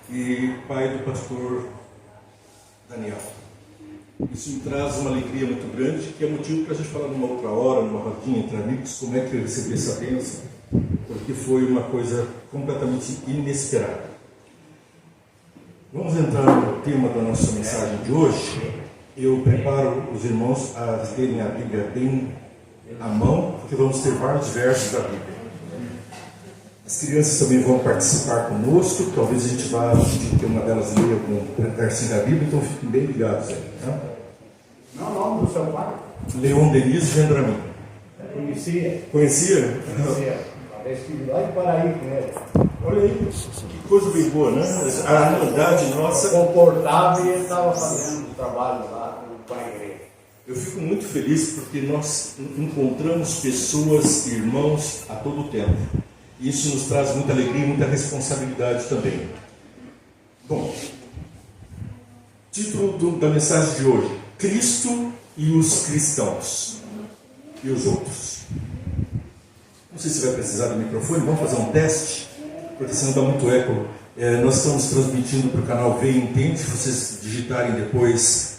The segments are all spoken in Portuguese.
e pai do pastor Daniel. Isso me traz uma alegria muito grande, que é motivo para a gente falar numa outra hora, numa rodinha entre amigos, como é que eu recebi essa bênção, porque foi uma coisa completamente inesperada. Vamos entrar no tema da nossa mensagem de hoje. Eu preparo os irmãos a terem a Bíblia bem à mão, porque vamos ter vários versos da Bíblia. As crianças também vão participar conosco, talvez a gente vá pedir que uma delas leia algum versinho da Bíblia, então fiquem bem ligados aí. Tá? Não, o nome do seu pai? Leon Denise Gendramin. Conhecia? Conhecia? Conhecia. Estive lá em Paraíba com ele. Olha aí, que coisa bem boa, né? A realidade nossa. Comportava e ele estava fazendo o trabalho lá com a igreja. Eu fico muito feliz porque nós encontramos pessoas, irmãos, a todo tempo. Isso nos traz muita alegria e muita responsabilidade também. Bom, título da mensagem de hoje: Cristo e os cristãos e os outros. Não sei se vai precisar do microfone, vamos fazer um teste, porque senão dá muito eco. Nós estamos transmitindo para o canal Vem Entende. Se vocês digitarem depois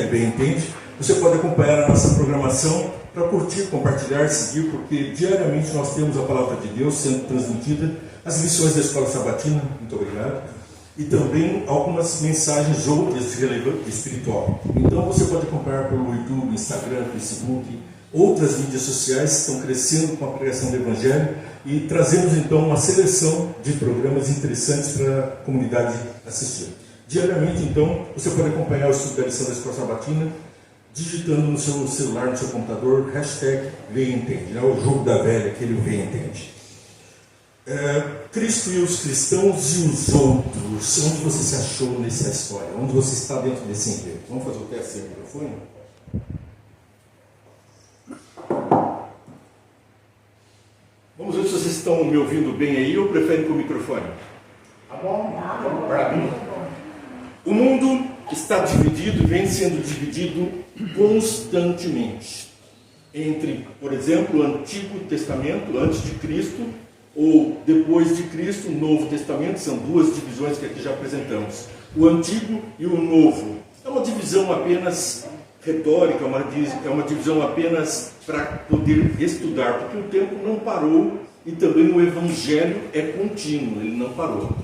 #Vem Entende, você pode acompanhar a nossa programação para curtir, compartilhar, seguir, porque diariamente nós temos a palavra de Deus sendo transmitida, as lições da Escola Sabatina, muito obrigado, e também algumas mensagens outras de relevância espiritual. Então você pode acompanhar pelo YouTube, Instagram, Facebook, outras mídias sociais que estão crescendo com a pregação do Evangelho, e trazemos então uma seleção de programas interessantes para a comunidade assistir. Diariamente, então, você pode acompanhar o estudo da lição da Escola Sabatina, digitando no seu celular, no seu computador, #Vem Entende, né? O jogo da velha, aquele Vem Entende. Cristo e os cristãos e os outros. Onde você se achou nessa história? Onde você está dentro desse enredo? Vamos fazer o teste sem microfone? Vamos ver se vocês estão me ouvindo bem aí ou preferem com o microfone. Tá bom? Para mim. O mundo está dividido e vem sendo dividido constantemente entre, por exemplo, o Antigo Testamento, antes de Cristo, ou depois de Cristo, o Novo Testamento. São duas divisões que aqui já apresentamos. O Antigo e o Novo. É uma divisão apenas retórica, é uma divisão apenas para poder estudar, porque o tempo não parou e também o Evangelho é contínuo, ele não parou.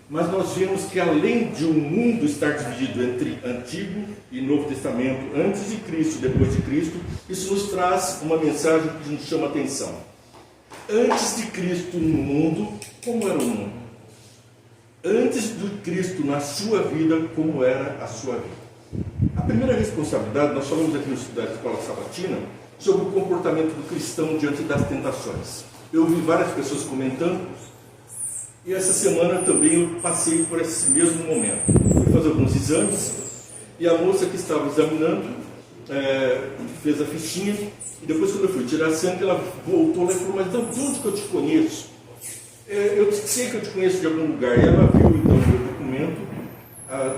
Mas nós vemos que além de o mundo estar dividido entre Antigo e Novo Testamento, antes de Cristo e depois de Cristo, isso nos traz uma mensagem que nos chama a atenção. Antes de Cristo no mundo, como era o mundo? Antes de Cristo na sua vida, como era a sua vida? A primeira responsabilidade, nós falamos aqui no estudo da Escola Sabatina, sobre o comportamento do cristão diante das tentações. Eu ouvi várias pessoas comentando, e essa semana também eu passei por esse mesmo momento. Fui fazer alguns exames, e a moça que estava examinando fez a fichinha, e depois quando eu fui tirar a sangue, ela voltou lá e falou: mas de onde que eu te conheço? Eu sei que eu te conheço de algum lugar. E ela viu então o meu documento,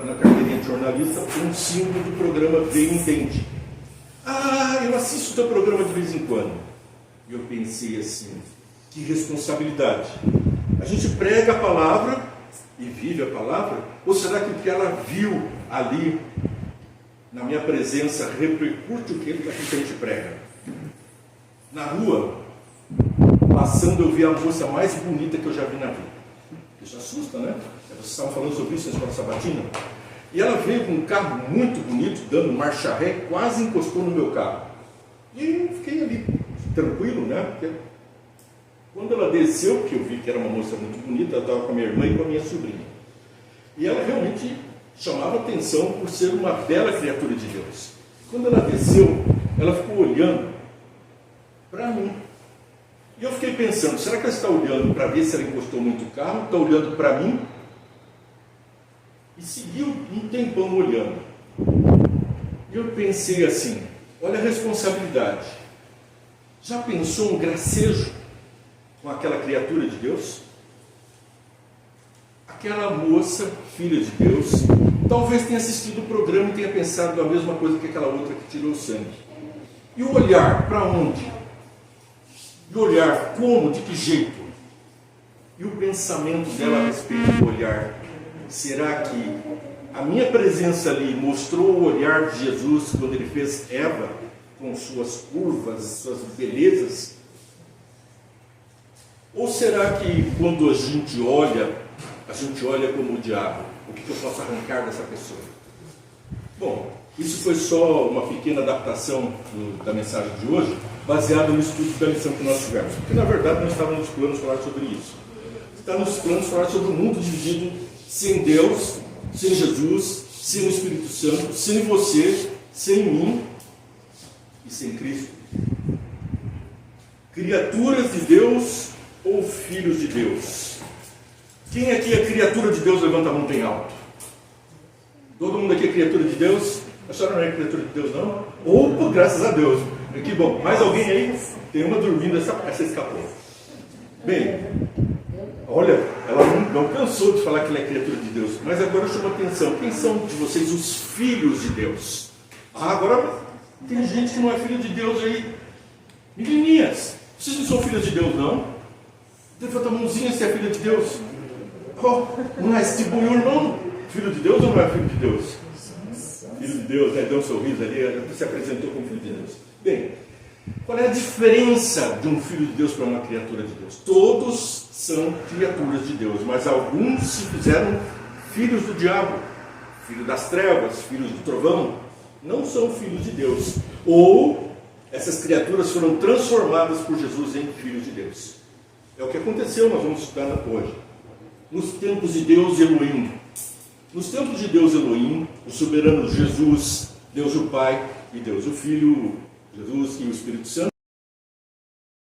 na carteirinha de jornalista, um símbolo do programa Vem Entende. Ah, eu assisto o teu programa de vez em quando. E eu pensei assim, que responsabilidade. A gente prega a palavra e vive a palavra? Ou será que o que ela viu ali, na minha presença, repercute o que a gente prega? Na rua, passando, eu vi a moça mais bonita que eu já vi na vida. Isso assusta, né? Vocês estavam falando sobre isso na Escola Sabatina. E ela veio com um carro muito bonito, dando marcha ré, quase encostou no meu carro. E eu fiquei ali, tranquilo, né? Porque quando ela desceu, que eu vi que era uma moça muito bonita, ela estava com a minha irmã e com a minha sobrinha. E ela realmente chamava atenção por ser uma bela criatura de Deus. Quando ela desceu, ela ficou olhando para mim. E eu fiquei pensando, será que ela está olhando para ver se ela encostou muito o carro? Está olhando para mim? E seguiu um tempão olhando. E eu pensei assim, olha a responsabilidade. Já pensou um gracejo com aquela criatura de Deus? Aquela moça, filha de Deus, talvez tenha assistido o programa e tenha pensado a mesma coisa que aquela outra que tirou o sangue. E o olhar, para onde? E o olhar, como, de que jeito? E o pensamento dela a respeito do olhar será que a minha presença ali mostrou o olhar de Jesus quando ele fez Eva, com suas curvas, suas belezas? Ou será que quando a gente olha como o diabo? O que eu posso arrancar dessa pessoa? Bom, isso foi só uma pequena adaptação da mensagem de hoje, baseada no estudo da lição que nós tivemos. Porque na verdade não estava nos planos falar sobre isso. Está nos planos falar sobre o mundo dividido sem Deus, sem Jesus, sem o Espírito Santo, sem você, sem mim e sem Cristo. Criaturas de Deus ou filhos de Deus? Quem aqui é criatura de Deus? Levanta a mão bem alto. Todo mundo aqui é criatura de Deus? A senhora não é criatura de Deus, não? Opa, graças a Deus. Que bom. Mais alguém aí? Tem uma dormindo, essa escapou. Bem, olha, ela não cansou de falar que ela é criatura de Deus. Mas agora chama atenção. Quem são de vocês os filhos de Deus? Agora tem gente que não é filho de Deus aí. Menininhas, vocês não são filhas de Deus, não? Levanta a mãozinha se é filha de Deus. Oh, mas tipo meu irmão, filho de Deus ou não é filho de Deus? Filho de Deus, né? Deu um sorriso ali, se apresentou como filho de Deus. Bem, qual é a diferença de um filho de Deus para uma criatura de Deus? Todos são criaturas de Deus, mas alguns se fizeram filhos do diabo, filhos das trevas, filhos do trovão. Não são filhos de Deus. Ou essas criaturas foram transformadas por Jesus em filhos de Deus. É o que aconteceu, nós vamos estudar hoje. Nos tempos de Deus Elohim. Nos tempos de Deus Elohim, o soberano Jesus, Deus o Pai e Deus o Filho, Jesus e o Espírito Santo.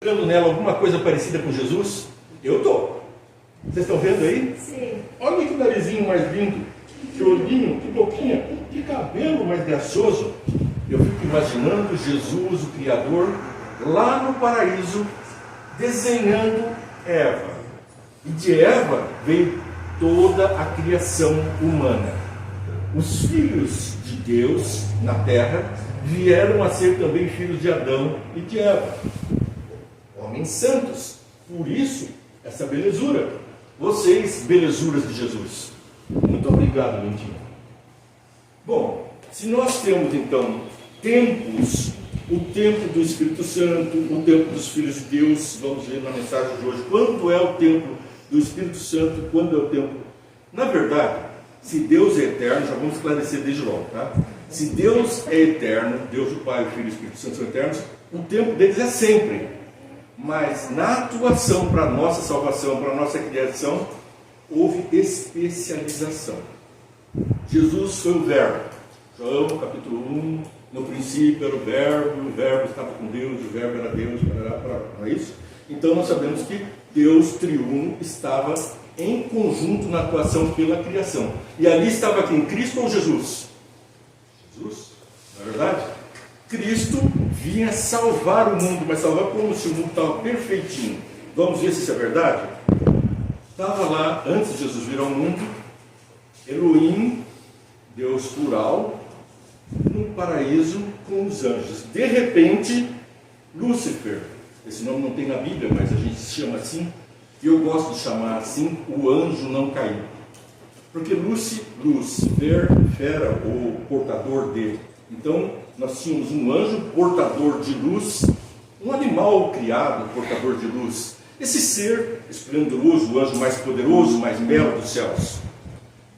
Vendo nela alguma coisa parecida com Jesus? Eu estou. Vocês estão vendo aí? Sim. Olha que narizinho mais lindo, que olhinho, que boquinha, que cabelo mais gracioso. Eu fico imaginando Jesus, o Criador, lá no paraíso, desenhando Eva. E de Eva veio toda a criação humana. Os filhos de Deus na terra vieram a ser também filhos de Adão e de Eva. Homens santos. Por isso, essa belezura. Vocês, belezuras de Jesus. Muito obrigado, Lindinho. Bom, se nós temos então tempos, o tempo do Espírito Santo, o tempo dos filhos de Deus, vamos ver na mensagem de hoje, quando é o tempo do Espírito Santo, quando é o tempo. Na verdade, se Deus é eterno, já vamos esclarecer desde logo, tá? Se Deus é eterno, Deus o Pai, o Filho e o Espírito Santo são eternos, o tempo deles é sempre. Mas na atuação para a nossa salvação, para a nossa criação, houve especialização. Jesus foi o Verbo. João, capítulo 1, no princípio era o Verbo estava com Deus, o Verbo era Deus, não é isso? Então nós sabemos que Deus triuno estava em conjunto na atuação pela criação. E ali estava quem? Cristo ou Jesus? Jesus, não é verdade? Cristo vinha salvar o mundo, mas salvar como se o mundo estava perfeitinho. Vamos ver se isso é verdade? Estava lá, antes de Jesus vir ao mundo, Elohim, Deus plural, no paraíso com os anjos. De repente, Lúcifer, esse nome não tem na Bíblia, mas a gente chama assim, e eu gosto de chamar assim, o anjo não caído. Porque luz, ver, fera, ou portador de. Então, nós tínhamos um anjo portador de luz, um animal criado portador de luz. Esse ser esplendoroso, o anjo mais poderoso, mais belo dos céus.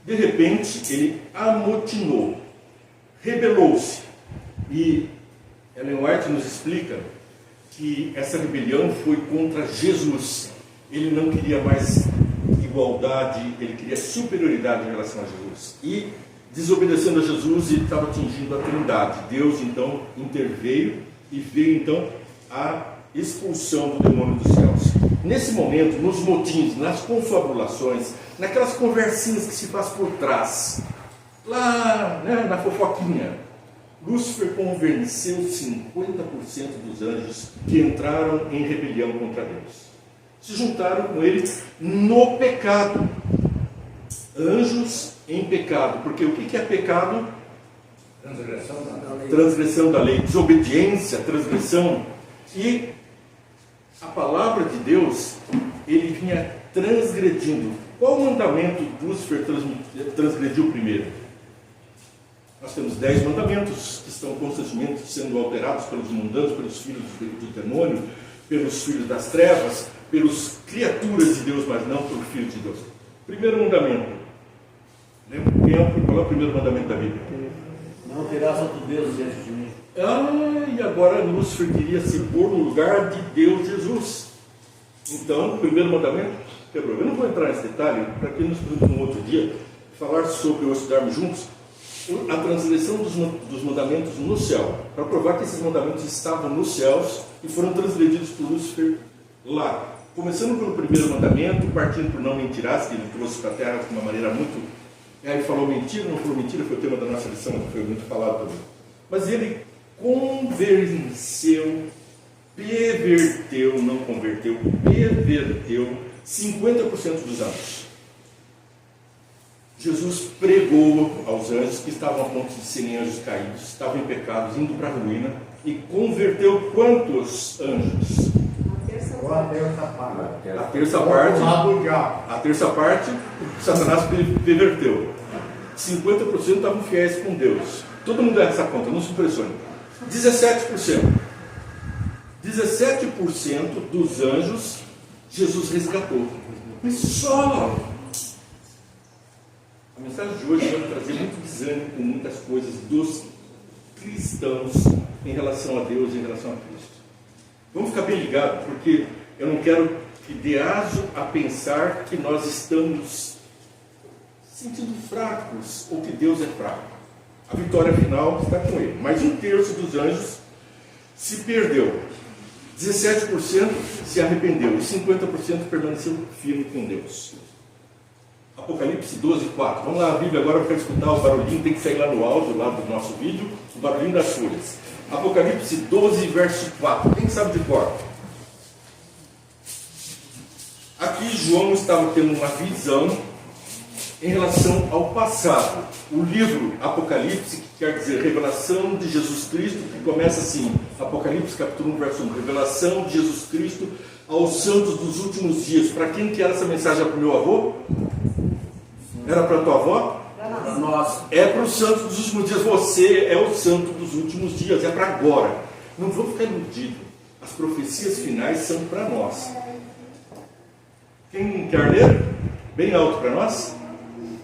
De repente, ele amotinou, rebelou-se. E Ellen White nos explica que essa rebelião foi contra Jesus. Ele não queria mais igualdade, ele queria superioridade em relação a Jesus. E, desobedecendo a Jesus, ele estava atingindo a Trindade. Deus, então, interveio e veio, então, a expulsão do demônio dos céus. Nesse momento, nos motins, nas confabulações, naquelas conversinhas que se faz por trás, lá, né, na fofoquinha, Lúcifer convenceu 50% dos anjos que entraram em rebelião contra Deus. Se juntaram com ele no pecado. Anjos em pecado. Porque o que é pecado? Transgressão da lei. Desobediência, transgressão. E a palavra de Deus, ele vinha transgredindo Qual mandamento Lúcifer transgrediu primeiro? Nós temos 10 mandamentos que estão constantemente sendo alterados pelos mundanos, pelos filhos do demônio, pelos filhos das trevas, pelas criaturas de Deus, mas não pelo Filho de Deus. Primeiro mandamento. Lembra qual é o primeiro mandamento da Bíblia? Não terás outro Deus diante de mim. E agora Lúcifer queria se pôr no lugar de Deus Jesus. Então, o primeiro mandamento quebrou. Eu não vou entrar nesse detalhe, para que nos podemos um outro dia falar sobre, ou estudarmos juntos, a transgressão dos mandamentos no céu, para provar que esses mandamentos estavam nos céus e foram transgredidos por Lúcifer lá. Começando pelo primeiro mandamento, partindo por não mentirás, que ele trouxe para a terra de uma maneira muito... Ele falou mentira, não falou mentira, foi o tema da nossa lição, foi muito falado também. Mas ele convenceu, perverteu, não converteu, perverteu 50% dos anjos. Jesus pregou aos anjos que estavam a ponto de serem anjos caídos, estavam em pecados, indo para a ruína, e converteu quantos anjos? A terça parte, Satanás perverteu. 50% estavam fiéis com Deus. Todo mundo dá essa conta, não se impressione. 17%. 17% dos anjos Jesus resgatou. Mas só. A mensagem de hoje vai trazer muito desânimo com muitas coisas dos cristãos em relação a Deus e em relação a Cristo. Vamos ficar bem ligados, porque eu não quero que dê aso a pensar que nós estamos sentindo fracos ou que Deus é fraco. A vitória final está com ele. Mas 1/3 dos anjos se perdeu. 17% se arrependeu e 50% permaneceu firme com Deus. Apocalipse 12:4. Vamos lá, a Bíblia agora para escutar o barulhinho, tem que sair lá no áudio, lá do nosso vídeo, o barulhinho das folhas. Apocalipse 12, verso 4. Quem sabe de cor? Aqui João estava tendo uma visão em relação ao passado. O livro Apocalipse, que quer dizer revelação de Jesus Cristo, que começa assim, Apocalipse capítulo 1, verso 1, revelação de Jesus Cristo aos santos dos últimos dias. Para quem que era essa mensagem? Para o meu avô? Era para a tua avó? Para nós. É para os santos dos últimos dias. Você é o santo dos últimos dias, é para agora. Não vou ficar iludido. As profecias finais são para nós. Quem quer ler? Bem alto para nós.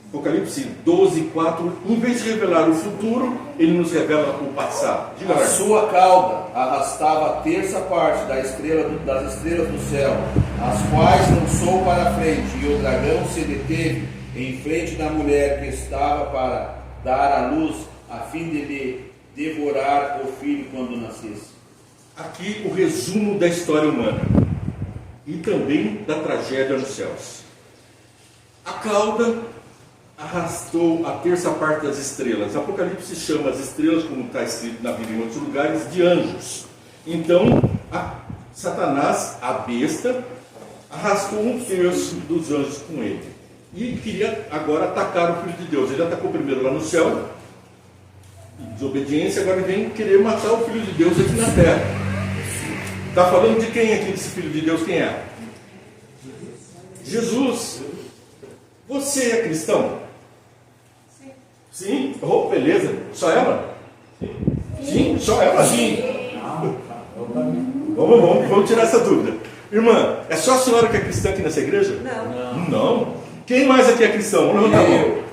Apocalipse 12:4. Em vez de revelar o futuro, ele nos revela o passado. Diga lá. A sua cauda arrastava a terça parte das estrelas do céu, as quais lançou para a frente, e o dragão se deteve em frente da mulher que estava para dar à luz, a fim de lhe devorar o filho quando nascesse. Aqui o resumo da história humana e também da tragédia nos céus. A cauda arrastou a terça parte das estrelas. Apocalipse chama as estrelas, como está escrito na Bíblia em outros lugares, de anjos. Então, Satanás, a besta, arrastou 1/3 dos anjos com ele. E queria agora atacar o Filho de Deus. Ele atacou primeiro lá no céu, desobediência, agora vem querer matar o Filho de Deus aqui na terra. Está falando de quem aqui, desse Filho de Deus? Quem é? Jesus. Você é cristão? Sim? Oh, beleza. Só ela? Sim? Só ela? Sim. Vamos tirar essa dúvida. Irmã, é só a senhora que é cristã aqui nessa igreja? Não. Quem mais aqui é cristão? Vamos levantar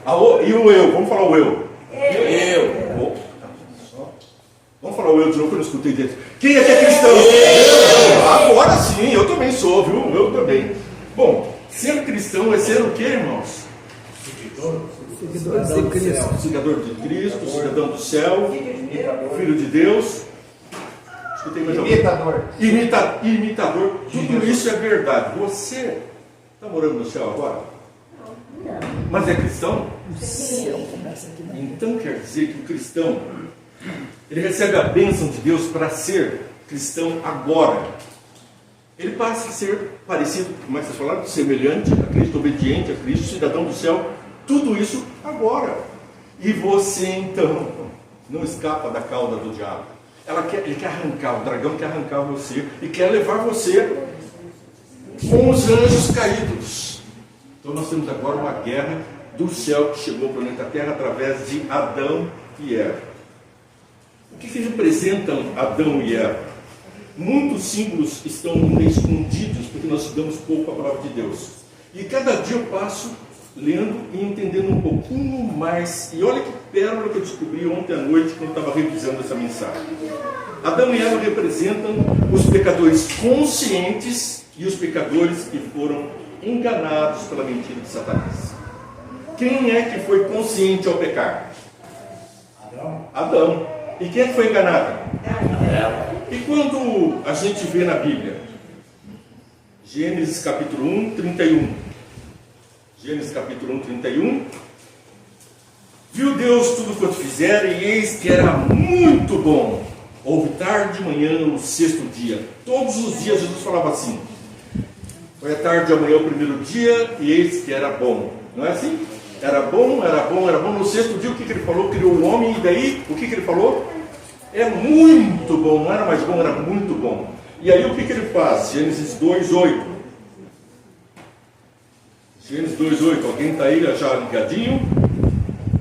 a mão. E o eu? Vamos falar o eu. Eu. Vamos falar o eu de novo que eu não escutei dentro. Quem aqui é cristão? Agora sim, eu também sou, viu? Eu também. Bom, ser cristão é ser o que, irmãos? Seguidor de Cristo. Seguidor de Cristo, cidadão do céu, filho de Deus. Escutei mais Imitador. Imitador. Tudo isso é verdade. Você está morando no céu agora? Não. Mas é cristão? Sim. Então quer dizer que o cristão, ele recebe a bênção de Deus para ser cristão agora. Ele passa a ser parecido, como é que vocês falaram? Semelhante a Cristo, obediente a Cristo, cidadão do céu. Tudo isso agora. E você então não escapa da cauda do diabo. Ele quer arrancar, o dragão quer arrancar você e quer levar você com os anjos caídos. Então nós temos agora uma guerra do céu que chegou ao planeta Terra através de Adão e Eva. O que representam Adão e Eva? Muitos símbolos estão escondidos porque nós estudamos pouco a palavra de Deus. E cada dia eu passo lendo e entendendo um pouquinho mais. E olha que pérola que eu descobri ontem à noite quando estava revisando essa mensagem. Adão e Eva representam os pecadores conscientes e os pecadores que foram enganados pela mentira de Satanás. Quem é que foi consciente ao pecar? Adão. E quem é que foi enganado? E quando a gente vê na Bíblia, Gênesis capítulo 1, 31. Gênesis capítulo 1, 31. Viu Deus tudo quanto fizera, e eis que era muito bom. Houve tarde de manhã no sexto dia. Todos os dias Jesus falava assim. Foi a tarde de amanhã o primeiro dia, e eis que era bom. Não é assim? Era bom, era bom, era bom. No sexto dia, o que ele falou? Criou o homem, e daí, o que ele falou? É muito bom, não era mais bom, era muito bom. E aí o que ele faz? Gênesis 2:8. Gênesis 2:8. Alguém está aí já ligadinho?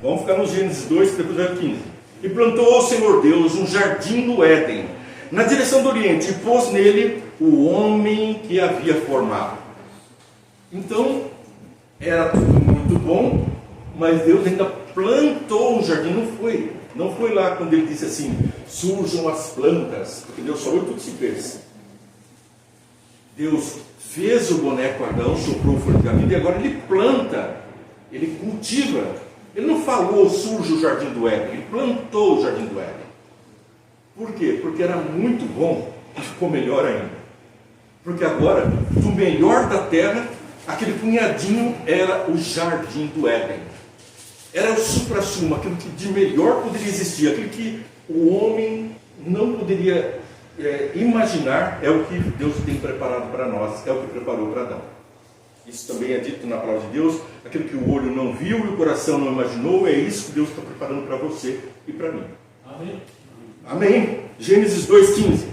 Vamos ficar no Gênesis 2, depois vai 15. E plantou o Senhor Deus um jardim no Éden, na direção do Oriente, e pôs nele o homem que havia formado. Então, era tudo muito bom, mas Deus ainda plantou um jardim. Não foi lá quando ele disse assim, surjam as plantas, porque Deus falou e tudo se fez. Deus fez o boneco Adão, soprou o fôlego da vida, e agora ele planta, ele cultiva. Ele não falou surge o jardim do Éden, ele plantou o jardim do Éden. Por quê? Porque era muito bom e ficou melhor ainda. Porque agora, do melhor da terra, aquele punhadinho era o jardim do Éden. Era o supra-sumo, aquilo que de melhor poderia existir, aquilo que o homem não poderia imaginar, é o que Deus tem preparado para nós, é o que preparou para Adão. Isso também é dito na palavra de Deus, aquilo que o olho não viu e o coração não imaginou, é isso que Deus está preparando para você e para mim. Amém. Amém. Gênesis 2:15.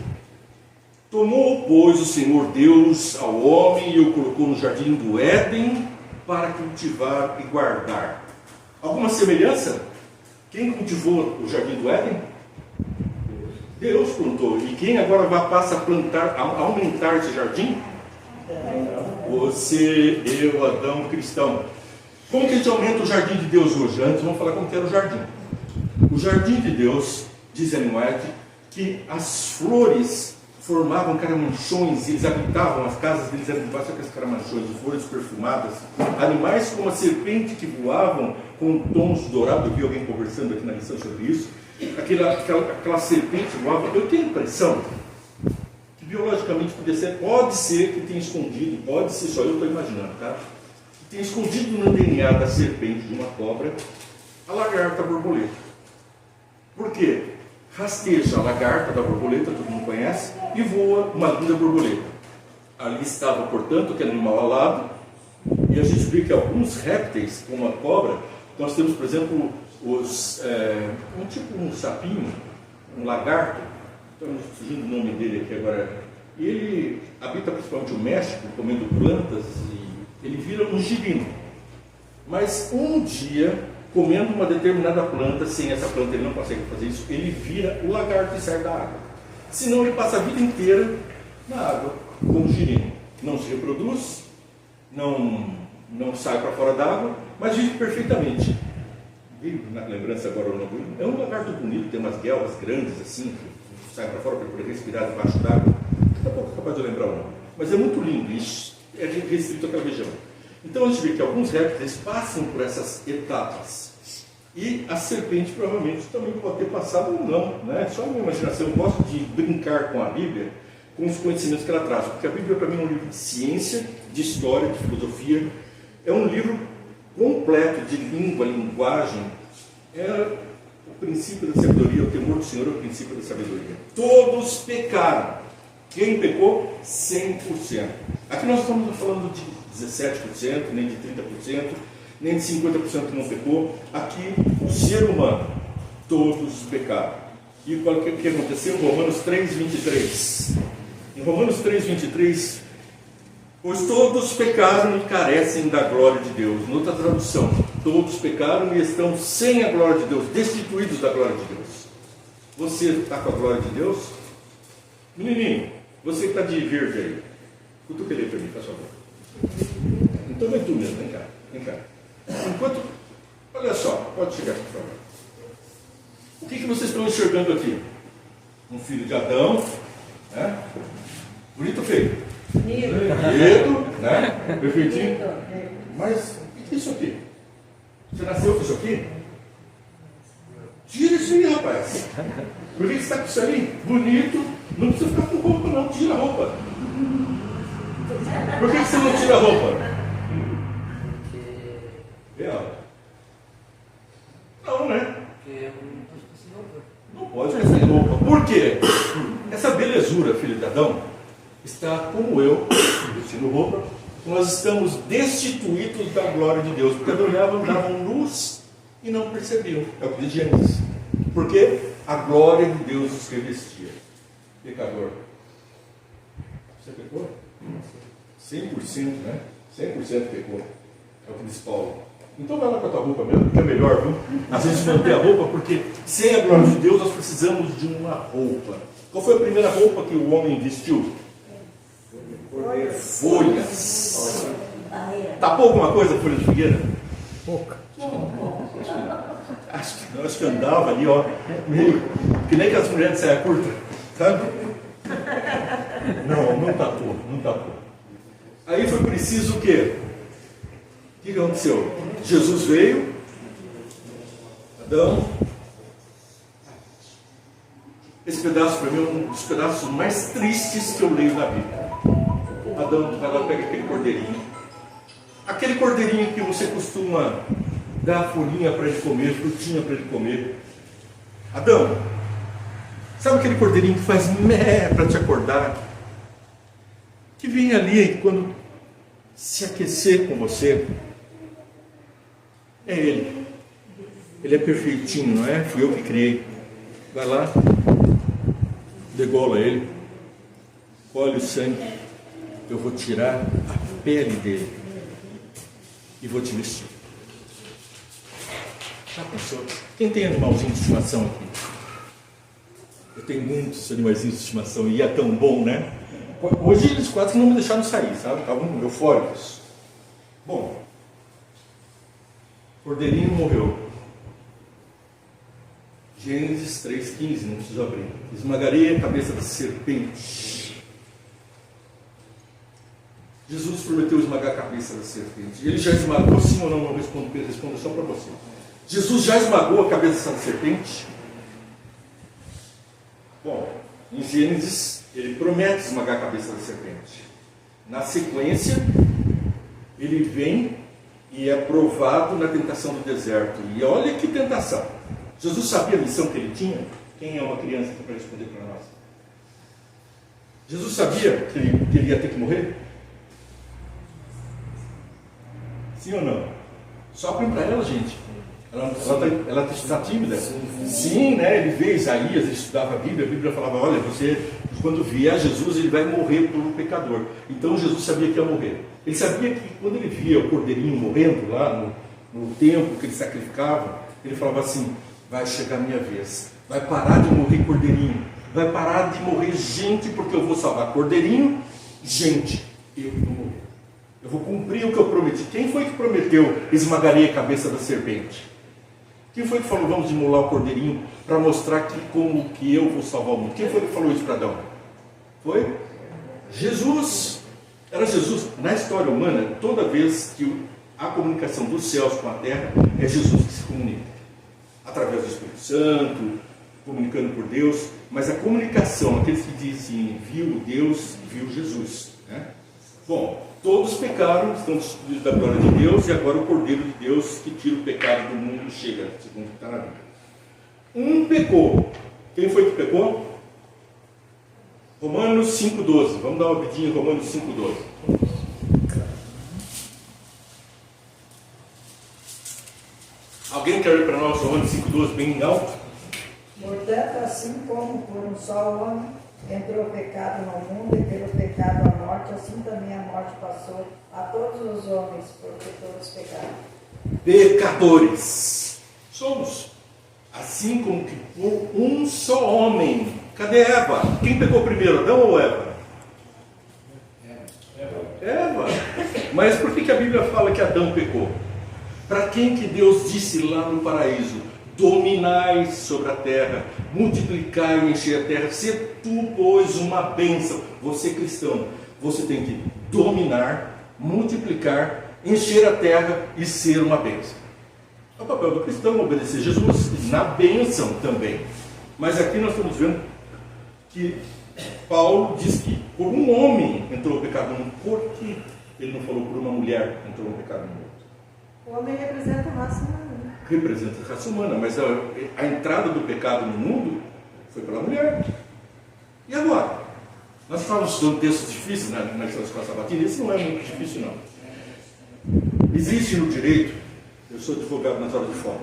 Tomou, pois, o Senhor Deus ao homem e o colocou no jardim do Éden para cultivar e guardar. Alguma semelhança? Quem cultivou o jardim do Éden? Deus plantou. E quem agora passa a plantar, a aumentar esse jardim? Você, eu, Adão, cristão. Como que a gente aumenta o jardim de Deus hoje? Antes vamos falar como que era o jardim. O jardim de Deus, diz Ellen White, que as flores formavam caramanchões, e eles habitavam, as casas deles eram debaixo daquelas caramanchões, de flores perfumadas, animais como a serpente que voavam com tons dourados. Eu vi alguém conversando aqui na lição sobre isso. Aquela serpente voava. Eu tenho a impressão que biologicamente pode ser que tenha escondido, pode ser, só eu estou imaginando, tá? Que tenha escondido no DNA da serpente, de uma cobra, a lagarta borboleta. Por quê? Rasteja a lagarta da borboleta, todo mundo conhece, e voa uma linda borboleta. Ali estava, portanto, aquele animal alado, e a gente vê que alguns répteis, como a cobra, nós temos, por exemplo, um sapinho, um lagarto, estamos surgindo o nome dele aqui agora, e ele habita principalmente o México, comendo plantas, e ele vira um girino. Mas um dia, comendo uma determinada planta, sem essa planta ele não consegue fazer isso, ele vira o lagarto e sai da água. Senão ele passa a vida inteira na água, como girino. Não se reproduz, não sai para fora da água, mas vive perfeitamente. Veio na lembrança agora o nome. É um lagarto bonito, tem umas guelras grandes assim, que sai para fora para poder respirar debaixo d'água. Daqui a pouco é capaz de lembrar o nome. Mas é muito lindo, isso é restrito àquela região. Então a gente vê que alguns répteis passam por essas etapas. E a serpente provavelmente também pode ter passado ou não, né? Só a minha imaginação. Eu gosto de brincar com a Bíblia, com os conhecimentos que ela traz, porque a Bíblia para mim é um livro de ciência, de história, de filosofia. É um livro completo de língua, linguagem. É o princípio da sabedoria, o temor do Senhor é o princípio da sabedoria. Todos pecaram. Quem pecou? 100%. Aqui nós estamos falando de 17%, nem de 30%, nem de 50% que não pecou. Aqui, o ser humano, todos pecaram. E o que aconteceu? Romanos 3:23. Em Romanos 3:23, Pois todos pecaram e carecem da glória de Deus. Noutra tradução, todos pecaram e estão sem a glória de Deus, destituídos da glória de Deus. Você está com a glória de Deus? Menininho, você que está de verde aí, cutuca ele para mim, faz favor. Então vem tu mesmo, vem cá, vem cá. Enquanto, olha só, pode chegar aqui, por favor. O que vocês estão enxergando aqui? Um filho de Adão, né? Bonito ou feio? Bonito, né? Perfeitinho. Mas o que é isso aqui? Você nasceu com isso aqui? Tira isso aí, rapaz. Por que você está com isso aí? Bonito, não precisa ficar com roupa, não. Tira a roupa. Por que você não tira a roupa? Não, né? Não pode ficar sem roupa. Por quê? Essa belezura, filho de Adão, está como eu, vestindo roupa. Nós estamos destituídos da glória de Deus, porque andavam nus e não percebiam. É o que diz Gênesis. Porque a glória de Deus os revestia. Pecador. Você pecou? 100%, né? 100% pecou. É o que diz Paulo. Então vai lá com a tua roupa mesmo, que é melhor, viu? Às vezes manter a roupa, porque sem a glória de Deus nós precisamos de uma roupa. Qual foi a primeira roupa que o homem vestiu? Folhas. Tapou alguma coisa a folha de figueira? Pouca. Acho que andava ali, ó, meio que nem que as mulheres de saia curta, sabe? Não tapou, não tapou. Aí foi preciso o quê? O que aconteceu? Jesus veio, Adão. Esse pedaço para mim é um dos pedaços mais tristes que eu leio na Bíblia. Adão vai lá, pega aquele cordeirinho. Aquele cordeirinho que você costuma dar folhinha para ele comer, frutinha para ele comer. Adão, sabe aquele cordeirinho que faz mé para te acordar? Que vem ali quando se aquecer com você? É ele. Ele é perfeitinho, não é? Fui eu que criei. Vai lá, degola ele, colhe o sangue, eu vou tirar a pele dele e vou te vestir. Já pensou? Quem tem animalzinho de estimação aqui? Eu tenho muitos animaizinhos de estimação e é tão bom, né? Hoje eles quase não me deixaram sair, sabe? Estavam eufóricos. Bom, o cordeirinho morreu. Gênesis 3,15, não preciso abrir. Esmagarei a cabeça da serpente. Jesus prometeu esmagar a cabeça da serpente. Ele já esmagou, sim ou não? Não respondo só para você. Jesus já esmagou a cabeça da serpente? Bom, em Gênesis, ele promete esmagar a cabeça da serpente. Na sequência, ele vem e é provado na tentação do deserto. E olha que tentação. Jesus sabia a missão que ele tinha? Quem é uma criança aqui para responder para nós? Jesus sabia que ele ia ter que morrer? Sim ou não? Soprem para ela, gente. Ela está tímida? Sim, né? Ele vê Isaías, ele estudava a Bíblia falava, olha, você, quando vier Jesus, ele vai morrer por um pecador. Então Jesus sabia que ia morrer. Ele sabia que quando ele via o cordeirinho morrendo lá no templo que ele sacrificava, ele falava assim, vai chegar a minha vez, vai parar de morrer cordeirinho, vai parar de morrer gente, porque eu vou salvar cordeirinho, gente, eu vou morrer. Eu vou cumprir o que eu prometi. Quem foi que prometeu esmagarei a cabeça da serpente? Quem foi que falou, vamos imolar o cordeirinho para mostrar como que eu vou salvar o mundo? Quem foi que falou isso para Adão? Foi? Jesus. Era Jesus. Na história humana, toda vez que a comunicação dos céus com a terra, é Jesus que se comunica. Através do Espírito Santo, comunicando por Deus. Mas a comunicação, aqueles que dizem, viu Deus, viu Jesus. Né? Bom, todos pecaram, estão destituídos da glória de Deus, e agora o Cordeiro de Deus que tira o pecado do mundo chega, segundo está na Bíblia. Um pecou. Quem foi que pecou? Romanos 5,12. Vamos dar uma vidinha em Romanos 5,12. Alguém quer ler para nós Romanos 5,12 bem alto? Portanto, assim como por um só homem entrou o pecado no mundo e pelo pecado a morte, assim também a morte passou a todos os homens, porque todos pecaram. Pecadores somos, assim como que por um só homem. Cadê Eva? Quem pecou primeiro, Adão ou Eva? Eva. Mas por que a Bíblia fala que Adão pecou? Para quem que Deus disse lá no paraíso: dominai sobre a terra, multiplicai e encher a terra, ser tu, pois, uma bênção. Você cristão, você tem que dominar, multiplicar, encher a terra e ser uma bênção. É o papel do cristão obedecer Jesus na bênção também. Mas aqui nós estamos vendo que Paulo diz que por um homem entrou o pecado no mundo. Por que ele não falou por uma mulher entrou o pecado no mundo? O homem representa a raça humana. Representa a raça humana, mas a entrada do pecado no mundo foi pela mulher. E agora? Nós estávamos estudando textos difíceis na escola sabatina. Esse não é muito difícil, não. Existe no direito, eu sou advogado nas horas de folga,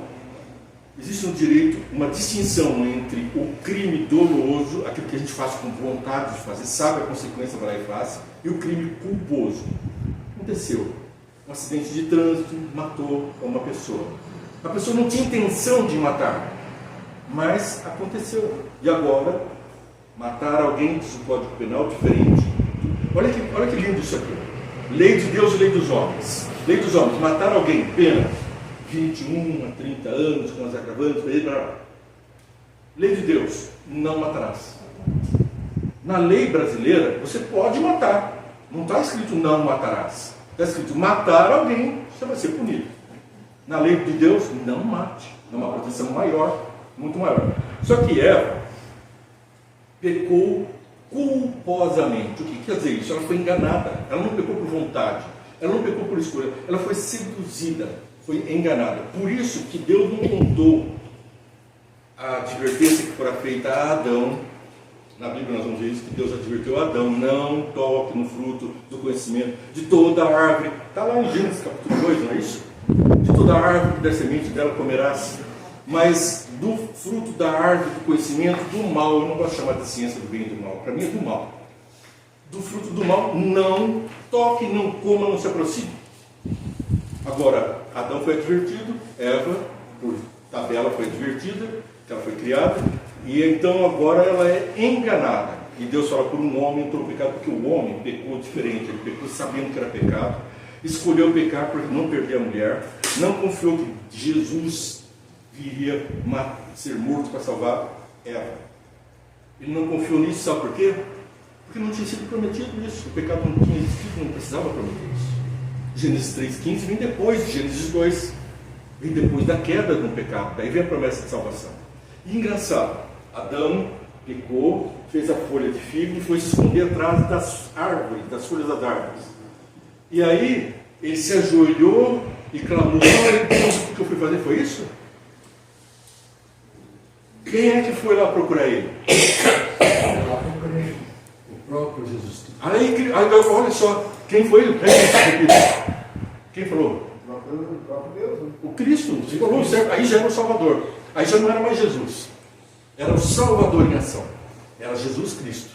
existe no direito uma distinção entre o crime doloso, aquilo que a gente faz com vontade de fazer, sabe a consequência, vai lá e faz, e o crime culposo. Aconteceu um acidente de trânsito, matou uma pessoa. A pessoa não tinha intenção de matar, mas aconteceu. E agora, matar alguém, diz o Código Penal, diferente. Olha que lindo isso aqui. Lei de Deus e lei dos homens. Lei dos homens, matar alguém, pena 21 a 30 anos, com as agravantes, lei de Deus, não matarás. Na lei brasileira, você pode matar. Não está escrito não matarás. Está escrito matar alguém, você vai ser punido. Na lei de Deus, não mate. É uma proteção maior, muito maior. Só que Eva pecou culposamente. O que quer dizer isso? Ela foi enganada. Ela não pecou por vontade. Ela não pecou por escolha. Ela foi seduzida. Foi enganada. Por isso que Deus não contou a advertência que fora feita a Adão. Na Bíblia nós vamos ver isso, que Deus advertiu a Adão: não toque no fruto do conhecimento de toda a árvore. Está lá em Gênesis capítulo 2, não é isso? De toda a árvore que der semente dela comerás, mas do fruto da árvore do conhecimento do mal, eu não gosto de chamar de ciência do bem e do mal, para mim é do mal. Do fruto do mal, não toque, não coma, não se aproxime. Agora, Adão foi advertido, Eva, por tabela, foi advertida, que ela foi criada, e então agora ela é enganada. E Deus fala: por um homem entrou o pecado, porque o homem pecou diferente, ele pecou sabendo que era pecado, escolheu pecar para não perder a mulher, não confiou que Jesus viria ser morto para salvar Eva. Ele não confiou nisso, sabe por quê? Porque não tinha sido prometido isso, o pecado não tinha existido, não precisava prometer isso. Gênesis 3,15 vem depois de Gênesis 2, vem depois da queda no pecado, daí vem a promessa de salvação. E engraçado, Adão pecou, fez a folha de figo e foi se esconder atrás das árvores, das folhas das árvores. E aí ele se ajoelhou e clamou: o que eu fui fazer foi isso? Quem é que foi lá procurar ele? O próprio Jesus. Aí olha só, quem foi ele? Quem falou? O próprio Deus. Né? O Cristo. Se falou certo. Aí já era o Salvador. Aí já não era mais Jesus. Era o Salvador em ação. Era Jesus Cristo,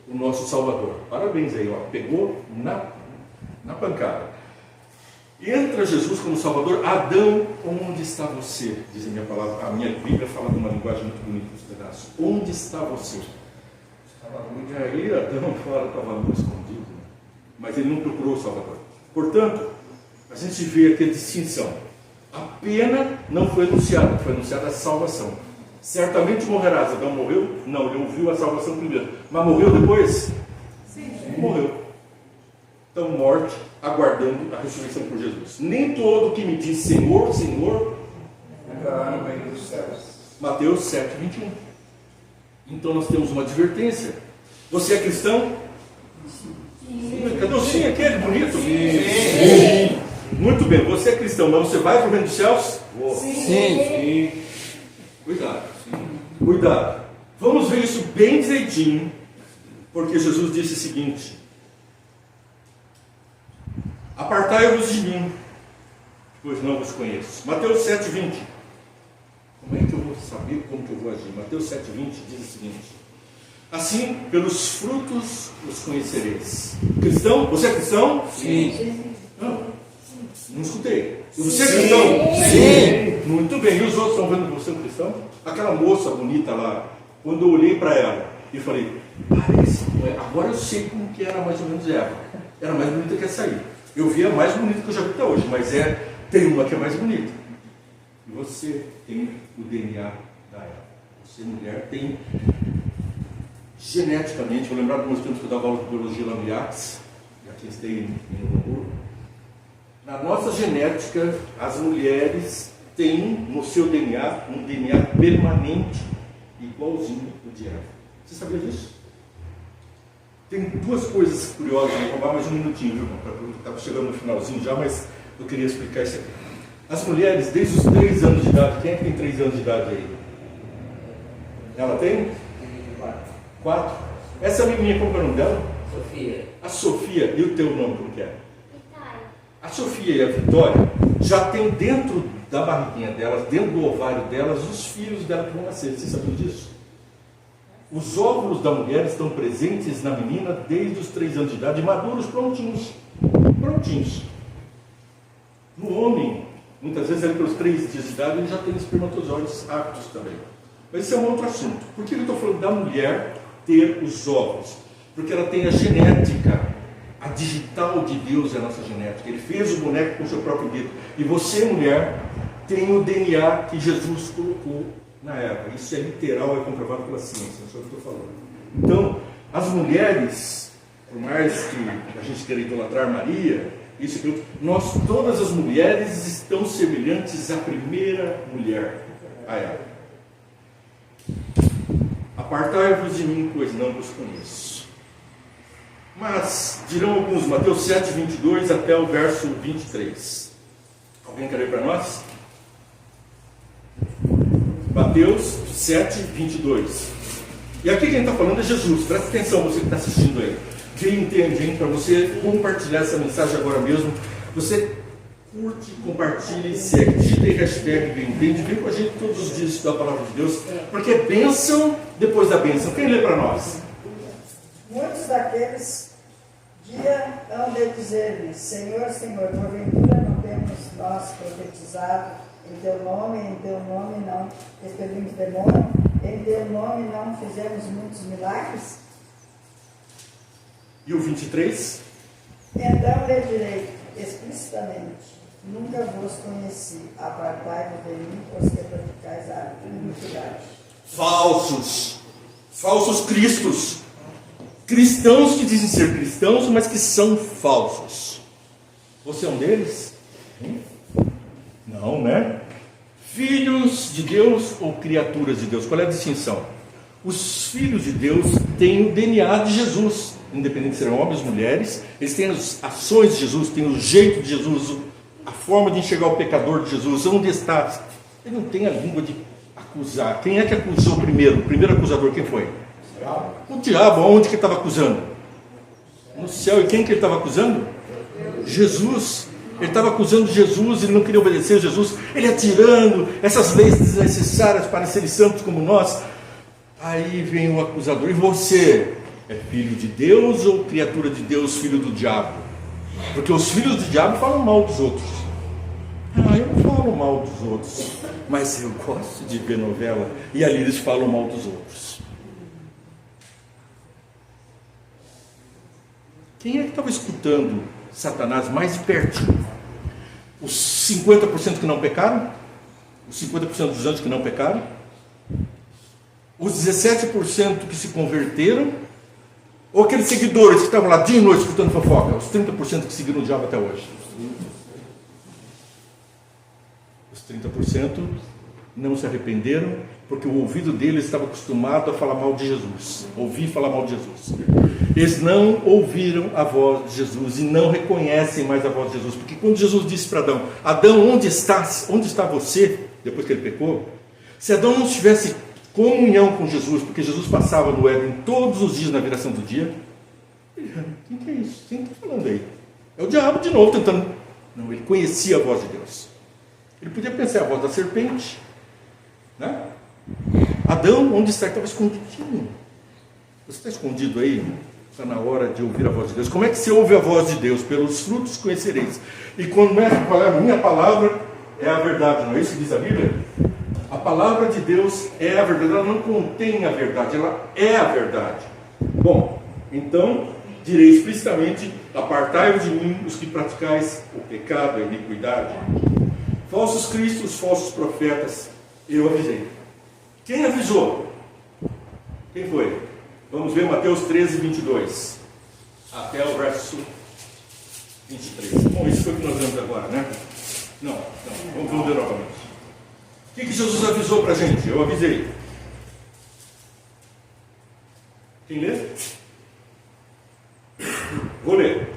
o nosso Salvador. Parabéns aí, ó. Pegou na pancada. Entra Jesus como Salvador. Adão, onde está você? Diz a minha palavra. A minha Bíblia fala de uma linguagem muito bonita nos pedaços. Onde está você? E aí Adão fala, estava muito escondido, né? Mas ele não procurou o Salvador. Portanto, a gente vê aqui a distinção. A pena não foi anunciada, foi anunciada a salvação. Certamente morrerás. Adão morreu? Não, ele ouviu a salvação primeiro. Mas morreu depois? Sim. Morreu. Então, morte, aguardando a ressurreição por Jesus. Nem todo que me diz Senhor, Senhor, entrará no reino dos céus. Mateus 7, 21. Então nós temos uma advertência. Você é cristão? Sim. Cadê o sim aquele bonito? Sim. Muito bem, você é cristão, mas você vai para o reino dos céus? Sim. Cuidado. Cuidado. Vamos ver isso bem direitinho, porque Jesus disse o seguinte: apartai-vos de mim, pois não vos conheço. Mateus 7, 20. Como é que eu vou saber como que eu vou agir? Mateus 7,20 diz o seguinte: Assim, pelos frutos os conhecereis. Cristão? Você é cristão? Sim. Não escutei. Você é cristão? Sim. Muito bem. E os outros estão vendo você é um cristão? Aquela moça bonita lá, quando eu olhei para ela e falei, parece, agora eu sei como que era mais ou menos ela. Era mais bonita que essa aí. Eu vi a mais bonita que eu já vi até hoje, mas tem uma que é mais bonita. E você tem o DNA da Eva. Você, mulher, tem geneticamente, vou lembrar de alguns tempos que eu dava aula de biologia lá no IACS, já que estei em Hamburgo. Na nossa genética, as mulheres têm no seu DNA um DNA permanente igualzinho ao de Eva. Você sabia disso? Tem duas coisas curiosas, vou roubar mais um minutinho, viu? Estava chegando no finalzinho já, mas eu queria explicar isso aqui. As mulheres, desde os 3 anos de idade, quem é que tem 3 anos de idade aí? Ela tem? 4. Essa menininha, como é o nome dela? Sofia. A Sofia, e o teu nome como que é? A Sofia e a Vitória já tem dentro da barriguinha delas, dentro do ovário delas, os filhos dela que vão nascer. Você sabia disso? Os óvulos da mulher estão presentes na menina desde os 3 anos de idade, maduros, prontinhos. Prontinhos. No homem, muitas vezes ali pelos 3 dias de idade, ele já tem espermatozoides aptos também. Mas esse é um outro assunto. Por que eu estou falando da mulher ter os óvulos? Porque ela tem a genética, a digital de Deus é a nossa genética. Ele fez o boneco com o seu próprio dedo. E você, mulher, tem o DNA que Jesus colocou na Eva. Isso é literal, é comprovado pela ciência, não sei o que eu estou falando. Então, as mulheres, por mais que a gente queira idolatrar Maria, isso e aquilo, nós, todas as mulheres estão semelhantes à primeira mulher, a Eva. Apartai-vos de mim, pois não vos conheço. Mas, dirão alguns, Mateus 7, 22 até o verso 23. Alguém quer ler para nós? Mateus 7, 22. E aqui quem está falando é Jesus. Presta atenção, você que está assistindo aí. Quem entende, hein? Para você compartilhar essa mensagem agora mesmo. Você curte, compartilhe, segue, digita aí hashtag Quem Entende. Vem com a gente todos os dias estudar a palavra de Deus. Porque é bênção depois da bênção. Quem lê para nós? Muitos daqueles dias hão de dizer-me, Senhor, Senhor, porventura não temos nós profetizado em teu nome não expelimos demônio, em teu nome não fizemos muitos milagres? E o 23? Então lhe direi explicitamente, nunca vos conheci, apartai-vos de mim, os que praticais a iniquidade. Falsos cristos. Cristãos que dizem ser cristãos, mas que são falsos. Você é um deles? Não, né? Filhos de Deus ou criaturas de Deus? Qual é a distinção? Os filhos de Deus têm o DNA de Jesus, independente se serão homens ou mulheres. Eles têm as ações de Jesus, têm o jeito de Jesus, a forma de enxergar o pecador de Jesus. Onde está? Ele não tem a língua de acusar. Quem é que acusou primeiro? O primeiro acusador, quem foi? O diabo. Onde que ele estava acusando? No céu. E quem que ele estava acusando? Jesus. Ele estava acusando Jesus, ele não queria obedecer a Jesus, ele atirando essas leis desnecessárias para serem santos como nós. Aí vem o acusador, e você é filho de Deus ou criatura de Deus, filho do diabo? Porque os filhos do diabo falam mal dos outros. Eu não falo mal dos outros, mas eu gosto de ver novela, e ali eles falam mal dos outros. Quem é que estava escutando Satanás mais de pertinho? Os 50% que não pecaram? Os 50% dos anjos que não pecaram? Os 17% que se converteram? Ou aqueles seguidores que estavam lá dia e noite escutando fofoca? Os 30% que seguiram o diabo até hoje? Os 30% não se arrependeram, porque o ouvido deles estava acostumado a falar mal de Jesus. Ouvir falar mal de Jesus. Eles não ouviram a voz de Jesus e não reconhecem mais a voz de Jesus. Porque quando Jesus disse para Adão, Adão, onde está você? Depois que ele pecou. Se Adão não tivesse comunhão com Jesus, porque Jesus passava no Éden todos os dias na viração do dia, quem que é isso? Quem está falando aí? É o diabo de novo tentando. Não, ele conhecia a voz de Deus. Ele podia pensar a voz da serpente, né? Adão, onde está? Ele estava escondidinho. Você está escondido aí? Está na hora de ouvir a voz de Deus. Como é que você ouve a voz de Deus? Pelos frutos conhecereis. E quando é a minha palavra, é a verdade, não é isso que diz a Bíblia? A palavra de Deus é a verdade, ela não contém a verdade, ela é a verdade. Bom, então, direi explicitamente: apartai-vos de mim, os que praticais o pecado, a iniquidade. Falsos cristos, falsos profetas, eu avisei. Quem avisou? Quem foi? Vamos ver Mateus 13, 22, até o verso 23. Bom, isso foi o que nós vemos agora, né? Não, vamos ver novamente. O que Jesus avisou para a gente? Eu avisei. Quem lê? Vou ler.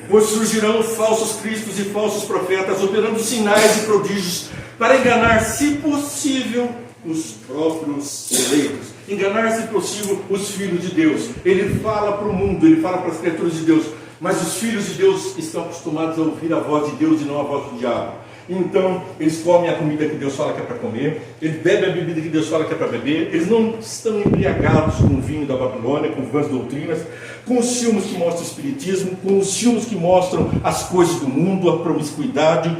Pois surgirão falsos cristos e falsos profetas, operando sinais e prodígios, para enganar, se possível, os próprios eleitos. Enganar, se possível, os filhos de Deus. Ele fala para o mundo, ele fala para as criaturas de Deus, mas os filhos de Deus estão acostumados a ouvir a voz de Deus e não a voz do diabo. Então, eles comem a comida que Deus fala que é para comer, eles bebem a bebida que Deus fala que é para beber, eles não estão embriagados com o vinho da Babilônia, com vãs doutrinas, com os filmes que mostram o espiritismo, com os filmes que mostram as coisas do mundo, a promiscuidade.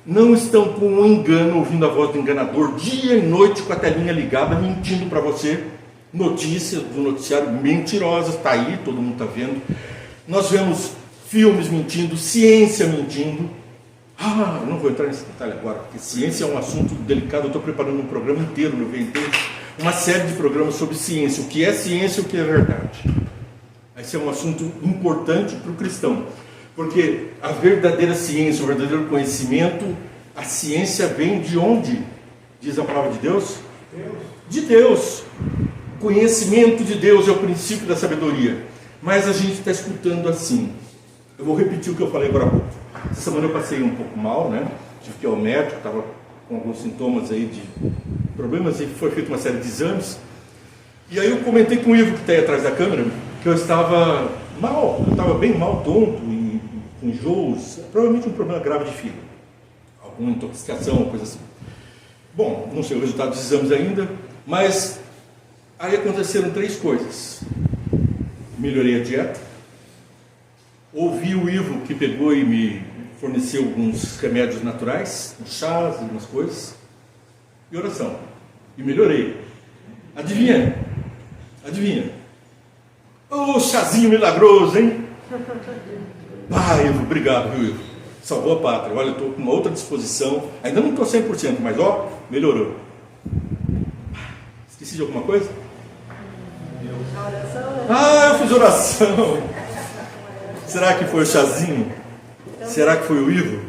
Não estão com um engano, ouvindo a voz do enganador, dia e noite com a telinha ligada, mentindo para você. Notícias do noticiário mentirosas, está aí, todo mundo está vendo. Nós vemos filmes mentindo, ciência mentindo. Eu não vou entrar nesse detalhe agora, porque ciência é um assunto delicado. Eu estou preparando um programa inteiro no VNT, uma série de programas sobre ciência, o que é ciência e o que é verdade. Esse é um assunto importante para o cristão, porque a verdadeira ciência, o verdadeiro conhecimento, a ciência vem de onde? Diz a palavra de Deus? De Deus. O conhecimento de Deus é o princípio da sabedoria. Mas a gente está escutando assim. Eu vou repetir o que eu falei agora há pouco. Essa semana eu passei um pouco mal, né? Tive que ir ao médico, estava com alguns sintomas aí de problemas, e foi feita uma série de exames. E aí eu comentei com o Ivo, que está aí atrás da câmera, que eu estava mal, eu estava bem mal, tonto, e com enjoos, provavelmente um problema grave de fígado, alguma intoxicação, coisa assim. Bom, não sei o resultado dos exames ainda, mas aí aconteceram 3 coisas. Melhorei a dieta, ouvi o Ivo, que pegou e me forneceu alguns remédios naturais, uns chás e umas coisas, e oração, e melhorei. Adivinha? Ô, chazinho milagroso, hein? Ivo, obrigado, viu, Ivo? Salvou a pátria. Olha, eu estou com uma outra disposição. Ainda não estou 100%, mas melhorou. Esqueci de alguma coisa? Eu fiz oração. Será que foi o chazinho? Será que foi o Ivo?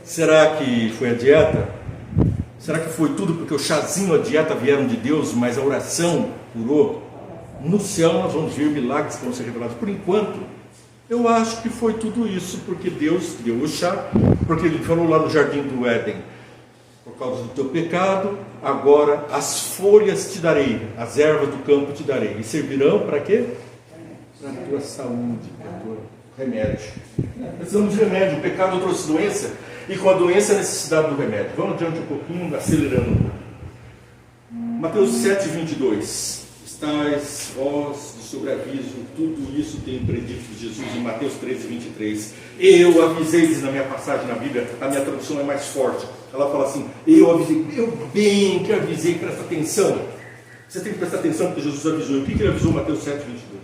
Será que foi a dieta? Será que foi tudo porque o chazinho e a dieta vieram de Deus, mas a oração curou? No céu nós vamos ver milagres que vão ser revelados. Por enquanto, eu acho que foi tudo isso, porque Deus deu o chá, porque Ele falou lá no jardim do Éden: por causa do teu pecado, agora as folhas te darei, as ervas do campo te darei, e servirão para quê? Para a tua saúde, para o teu remédio. Precisamos de remédio. O pecado trouxe doença, e com a doença a necessidade do remédio. Vamos adiante um pouquinho, acelerando um pouco. Mateus 7, 22. Estais vós de sobreaviso, tudo isso tem predito Jesus em Mateus 13, 23. Eu avisei, diz na minha passagem na Bíblia, a minha tradução é mais forte. Ela fala assim: eu avisei, eu bem que avisei, presta atenção. Você tem que prestar atenção porque Jesus avisou. E o que ele avisou em Mateus 7, 22?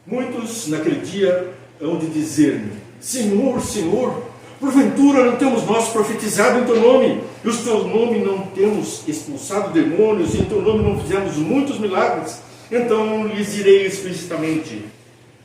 Muitos naquele dia hão de dizer-me: Senhor, Senhor, porventura não temos nós profetizado em teu nome, e o teu nome não temos expulsado demônios, e em teu nome não fizemos muitos milagres? Então lhes direi explicitamente: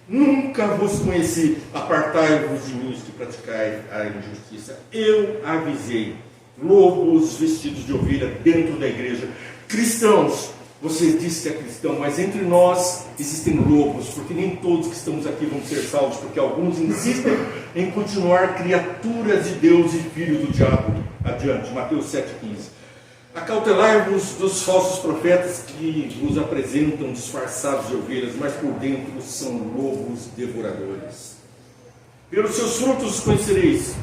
nunca vos conheci, apartai-vos de mim, os que praticai a injustiça. Eu avisei. Lobos vestidos de ovelha dentro da igreja. Cristãos, você diz que é cristão, mas entre nós existem lobos, porque nem todos que estamos aqui vão ser salvos, porque alguns insistem em continuar criaturas de Deus e filhos do diabo. Adiante, Mateus 7,15. Acautelai-vos dos falsos profetas que vos apresentam disfarçados de ovelhas, mas por dentro são lobos devoradores. Pelos seus frutos os conhecereis.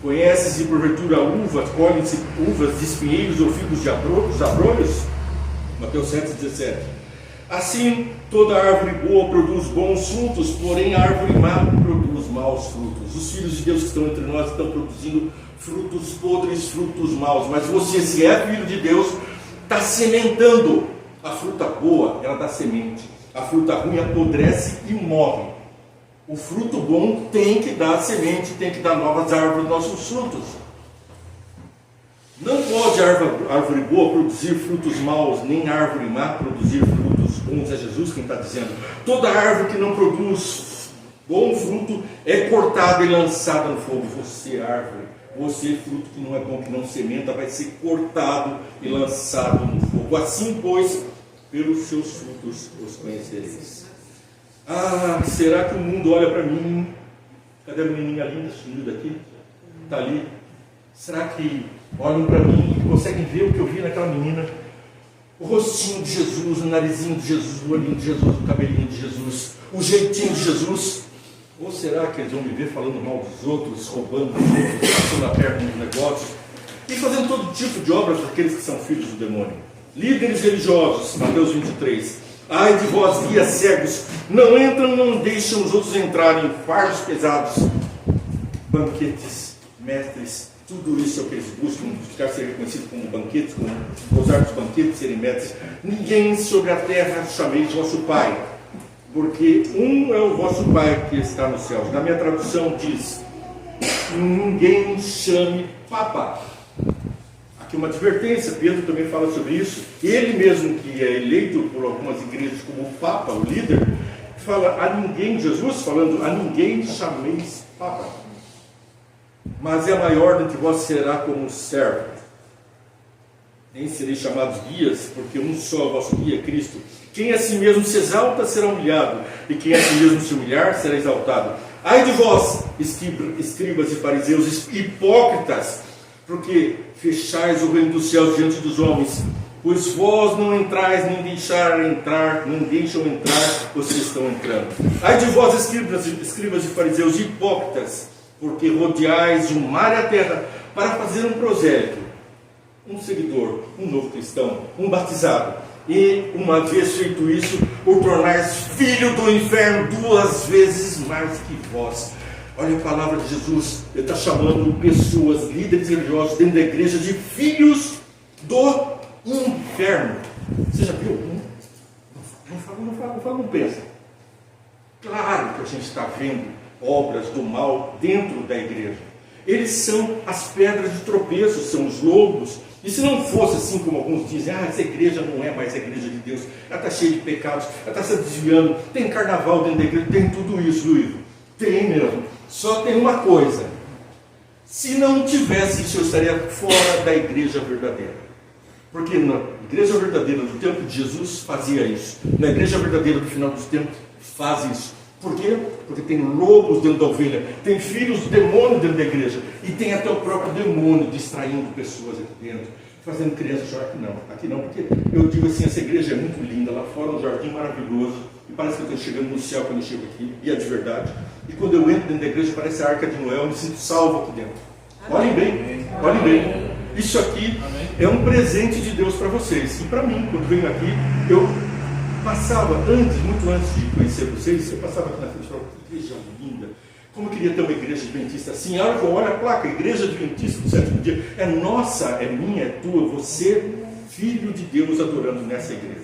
Conheces-se porventura a uva, colhem-se uvas de espinheiros ou figos de abrolhos? Mateus 7,17. Assim, toda árvore boa produz bons frutos, porém a árvore má produz maus frutos. Os filhos de Deus que estão entre nós estão produzindo frutos podres, frutos maus. Mas você, se é filho de Deus, está sementando. A fruta boa, ela dá semente. A fruta ruim apodrece e morre. O fruto bom tem que dar semente, tem que dar novas árvores, nossos frutos. Não pode árvore boa produzir frutos maus, nem árvore má produzir frutos bons. É Jesus quem está dizendo. Toda árvore que não produz bom fruto é cortada e lançada no fogo. Você, árvore, você, fruto que não é bom, que não sementa, vai ser cortado e lançado no fogo. Assim, pois, pelos seus frutos os conhecereis. Ah, será que o mundo olha para mim? Cadê a menininha linda, sumiu daqui? Está ali. Será que olham para mim e conseguem ver o que eu vi naquela menina? O rostinho de Jesus, o narizinho de Jesus, o olhinho de Jesus, o cabelinho de Jesus, o jeitinho de Jesus? Ou será que eles vão me ver falando mal dos outros, roubando dos outros, passando a perna nos negócios e fazendo todo tipo de obras daqueles que são filhos do demônio? Líderes religiosos, Mateus 23. Ai de vós, guias cegos, não entram, não deixam os outros entrarem, fardos pesados, banquetes, mestres, tudo isso é o que eles buscam, buscar ser reconhecido como banquetes, como gozar dos banquetes, serem mestres. Ninguém sobre a terra chameis vosso Pai, porque um é o vosso Pai que está nos céus. Na minha tradução diz, ninguém chame Papa. Aqui uma advertência, Pedro também fala sobre isso. Ele mesmo, que é eleito por algumas igrejas como Papa, o líder, fala a ninguém, Jesus falando, a ninguém chameis Papa, mas é a maior dentre vós será como servo. Nem sereis chamados guias, porque um só é o vosso guia, Cristo. Quem a si mesmo se exalta será humilhado, e quem a si mesmo se humilhar será exaltado. Ai de vós, escribas e fariseus, hipócritas, porque fechais o reino dos céus diante dos homens, pois vós não entrais, nem deixar entrar, nem deixam entrar, vocês estão entrando. Ai de vós, escribas e fariseus, hipócritas, porque rodeais o mar e a terra para fazer um prosélito, um seguidor, um novo cristão, um batizado, e uma vez feito isso, o tornais filho do inferno 2 vezes mais que vós. Olha a palavra de Jesus, ele está chamando pessoas, líderes religiosos dentro da igreja, de filhos do inferno. Você já viu? Não pensa. Claro que a gente está vendo obras do mal dentro da igreja. Eles são as pedras de tropeço, são os lobos. E se não fosse assim como alguns dizem, essa igreja não é mais a igreja de Deus, ela está cheia de pecados, ela está se desviando, tem carnaval dentro da igreja, tem tudo isso, Luiz. Tem mesmo. Só tem uma coisa: se não tivesse isso, eu estaria fora da igreja verdadeira. Porque na igreja verdadeira do tempo de Jesus fazia isso. Na igreja verdadeira do final dos tempos faz isso. Por quê? Porque tem lobos dentro da ovelha, tem filhos do demônio dentro da igreja, e tem até o próprio demônio distraindo pessoas aqui dentro, fazendo crianças chorar. Aqui não, porque eu digo assim, essa igreja é muito linda, lá fora um jardim maravilhoso, e parece que eu estou chegando no céu quando eu chego aqui, e é de verdade. E quando eu entro dentro da igreja, parece a Arca de Noé, eu me sinto salvo aqui dentro. Olhem bem, olhem bem. Isso aqui é um presente de Deus para vocês, e para mim, quando venho aqui, eu passava muito antes de conhecer vocês, eu passava aqui na frente e falava, que igreja linda, como eu queria ter uma igreja adventista assim. A hora que eu olho a placa, igreja adventista do 7º dia, é nossa, é minha, é tua, você, filho de Deus, adorando nessa igreja.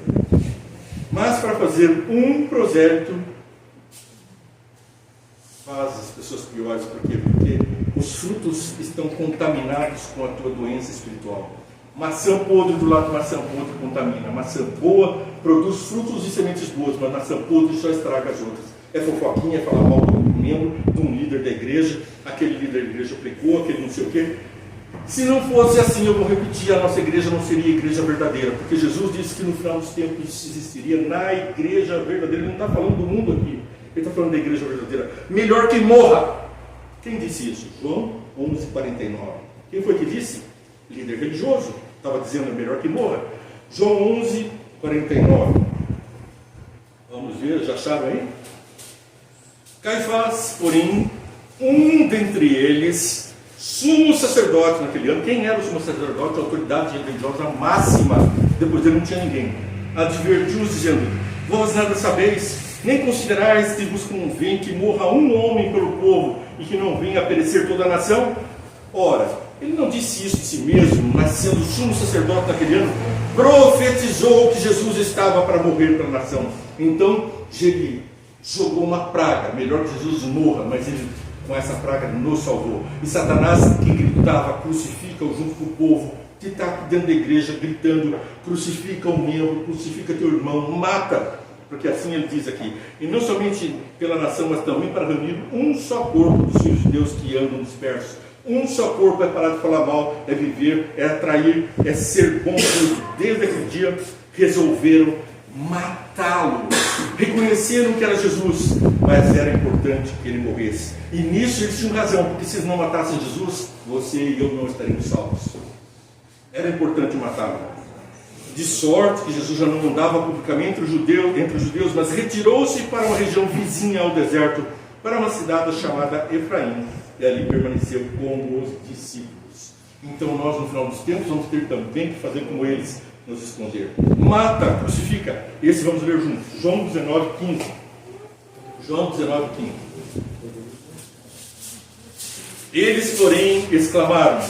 Mas para fazer um prosélito, faz as pessoas piores. Por quê? Porque os frutos estão contaminados com a tua doença espiritual. Maçã podre do lado de maçã podre contamina. Maçã boa produz frutos e sementes boas, mas maçã podre só estraga as outras. É fofoquinha, é falar mal de um membro, de um líder da igreja, aquele líder da igreja pecou, aquele não sei o quê. Se não fosse assim, eu vou repetir, a nossa igreja não seria a igreja verdadeira, porque Jesus disse que no final dos tempos existiria na igreja verdadeira. Ele não está falando do mundo aqui, ele está falando da igreja verdadeira. Melhor que morra. Quem disse isso? João 11:49. Quem foi que disse? Líder religioso. Estava dizendo melhor que morra. João 11:49. Vamos ver, já acharam aí? Caifás, porém, um dentre eles, sumo sacerdote naquele ano. Quem era o sumo sacerdote? A autoridade religiosa máxima. Depois dele não tinha ninguém. Advertiu-os dizendo: Vós nada sabeis, nem considerais que vos convém que morra um homem pelo povo e que não venha a perecer toda a nação? Ora, ele não disse isso de si mesmo, mas sendo sumo sacerdote naquele ano, profetizou que Jesus estava para morrer pela nação. Então, ele jogou uma praga, melhor que Jesus morra, mas ele com essa praga nos salvou. E Satanás, que gritava, crucifica-o junto com o povo, que está aqui dentro da igreja gritando, crucifica o membro, crucifica teu irmão, mata, porque assim ele diz aqui, e não somente pela nação, mas também para reunir um só corpo dos filhos de Deus que andam dispersos. Um só corpo, é parar de falar mal, é viver, é atrair, é ser bom. Desde aquele dia resolveram matá-lo. Reconheceram que era Jesus, mas era importante que ele morresse. E nisso eles tinham razão, porque se eles não matassem Jesus, você e eu não estaríamos salvos. Era importante matá-lo. De sorte que Jesus já não andava publicamente entre os judeus, mas retirou-se para uma região vizinha ao deserto, para uma cidade chamada Efraim, e ali permaneceu com os discípulos. Então nós, no final dos tempos, vamos ter também que fazer como eles, nos esconder. Mata, crucifica. Esse vamos ler juntos. João 19:15. João 19:15. Eles, porém, exclamaram: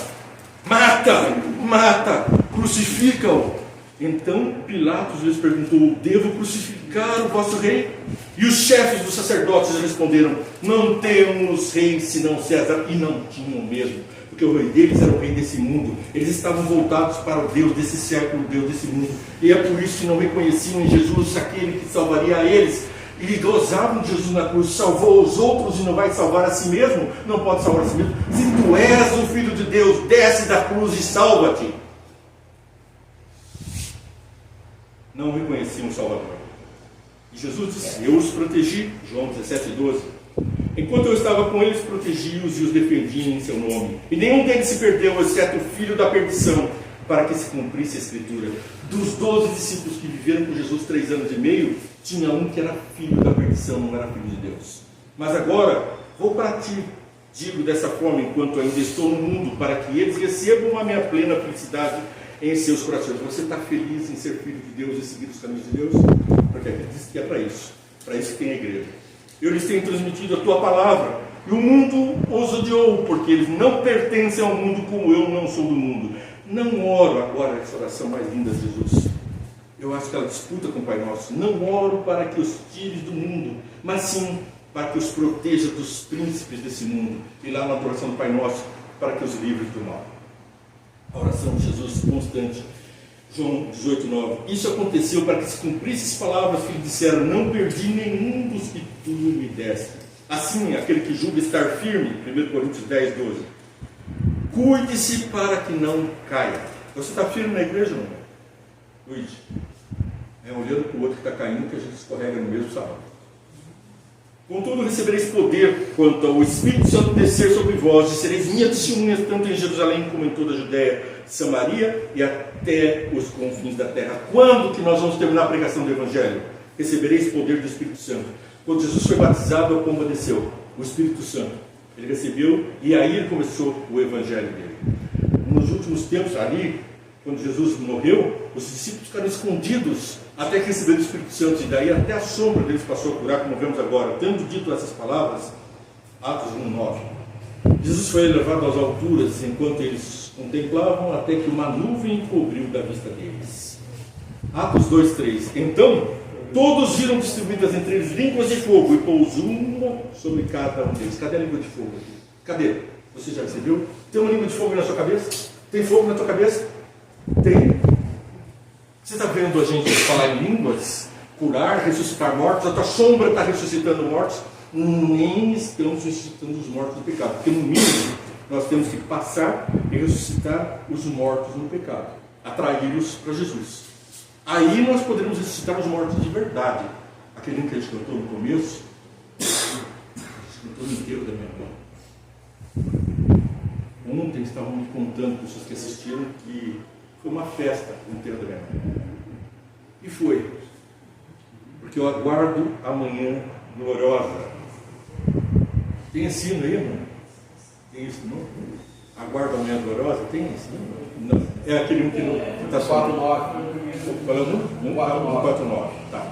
mata, mata, crucifica-o. Então Pilatos lhes perguntou: devo crucificar o vosso rei? E os chefes dos sacerdotes responderam: não temos rei senão César. E não tinham mesmo, porque o rei deles era o rei desse mundo. Eles estavam voltados para o Deus desse século, o Deus desse mundo. E é por isso que não reconheciam em Jesus aquele que salvaria a eles. E gozavam de Jesus na cruz. Salvou os outros e não vai salvar a si mesmo? Não pode salvar a si mesmo. Se tu és o Filho de Deus, desce da cruz e salva-te. Não reconheciam o Salvador. E Jesus disse: eu os protegi. João 17:12. Enquanto eu estava com eles, protegi-os e os defendi em seu nome. E nenhum deles se perdeu, exceto o filho da perdição, para que se cumprisse a Escritura. Dos 12 discípulos que viveram com Jesus 3 anos e meio, tinha um que era filho da perdição, não era filho de Deus. Mas agora, vou para ti, digo dessa forma, enquanto ainda estou no mundo, para que eles recebam a minha plena felicidade em seus corações. Você está feliz em ser filho de Deus e seguir os caminhos de Deus? Porque a Bíblia diz que é para isso que tem a igreja. Eu lhes tenho transmitido a tua palavra, e o mundo os odiou, porque eles não pertencem ao mundo como eu não sou do mundo. Não oro agora essa oração mais linda de Jesus. Eu acho que ela disputa com o Pai Nosso. Não oro para que os tires do mundo, mas sim para que os proteja dos príncipes desse mundo. E lá na oração do Pai Nosso, para que os livre do mal. A oração de Jesus constante. João 18:9. Isso aconteceu para que se cumprissem as palavras que lhe disseram: não perdi nenhum dos que tu me deste. Assim, aquele que julga estar firme, 1 Coríntios 10:12. Cuide-se para que não caia. Você está firme na igreja, não? Cuide. É olhando para o outro que está caindo que a gente escorrega no mesmo sábado. Contudo, recebereis poder quanto ao Espírito Santo descer sobre vós, e sereis minhas testemunhas tanto em Jerusalém como em toda a Judéia, Samaria e até os confins da terra. Quando que nós vamos terminar a pregação do Evangelho? Recebereis poder do Espírito Santo. Quando Jesus foi batizado, a pomba desceu, o Espírito Santo. Ele recebeu e aí ele começou o Evangelho dele. Nos últimos tempos, ali, quando Jesus morreu, os discípulos ficaram escondidos até que receberam o Espírito Santo, e daí até a sombra deles passou a curar, como vemos agora. Tendo dito essas palavras, Atos 1:9, Jesus foi elevado às alturas, enquanto eles contemplavam, até que uma nuvem cobriu da vista deles. Atos 2:3. Então, todos viram distribuídas entre eles línguas de fogo, e pousou uma sobre cada um deles. Cadê a língua de fogo aqui? Cadê? Você já recebeu? Tem uma língua de fogo na sua cabeça? Tem fogo na tua cabeça? Tem. Você está vendo a gente falar em línguas, curar, ressuscitar mortos? A tua sombra está ressuscitando mortos? Nem estamos ressuscitando os mortos do pecado, porque no mínimo nós temos que passar e ressuscitar os mortos no pecado, atraí-los para Jesus. Aí nós poderemos ressuscitar os mortos de verdade. Aquele que a gente cantou no começo, a gente cantou no enterro da minha mãe. Ontem estávamos contando, pessoas que assistiram, que foi uma festa no enterro da minha mãe. E foi. Porque eu aguardo amanhã gloriosa. Tem esse hino aí, mano? Tem isso, não? Aguardo amanhã gloriosa? Tem esse, não? Não. É aquele que não está só. 4:9. Falando? 1:4:9. Tá.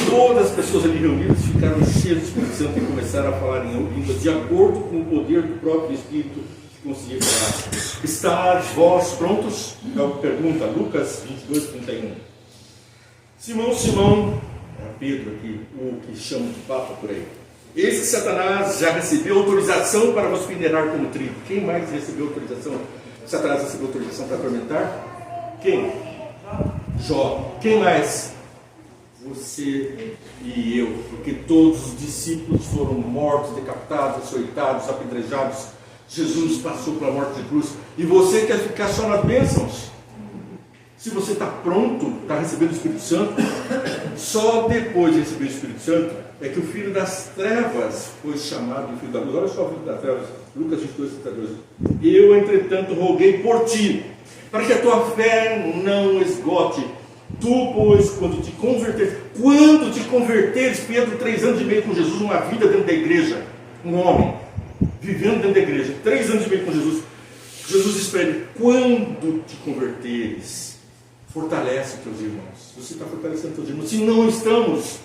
Todas as pessoas ali reunidas ficaram cheias do Espírito Santo e começaram a falar em línguas de acordo com o poder do próprio Espírito que conseguia falar. Estáis vós prontos? É o que pergunta Lucas 22, 31. Simão, Simão, é Pedro aqui, o que chama de Papa por aí. Eis que Satanás já recebeu autorização para vos peneirar como trigo. Quem mais recebeu autorização? Satanás recebeu autorização para atormentar? Quem? Jó. Quem mais? Você e eu. Porque todos os discípulos foram mortos, decapitados, açoitados, apedrejados. Jesus passou pela morte de cruz. E você quer ficar só nas bênçãos? Se você está pronto, está recebendo o Espírito Santo, só depois de receber o Espírito Santo é que o filho das trevas foi chamado de filho da luz. Olha só o filho das trevas, Lucas 22, 32. Eu, entretanto, roguei por ti, para que a tua fé não esgote. Tu, pois, quando te converteres, Pedro, 3 anos e meio com Jesus, uma vida dentro da igreja, um homem, vivendo dentro da igreja, 3 anos e meio com Jesus, Jesus diz para ele, quando te converteres, fortalece os teus irmãos. Você está fortalecendo os teus irmãos. Se não estamos,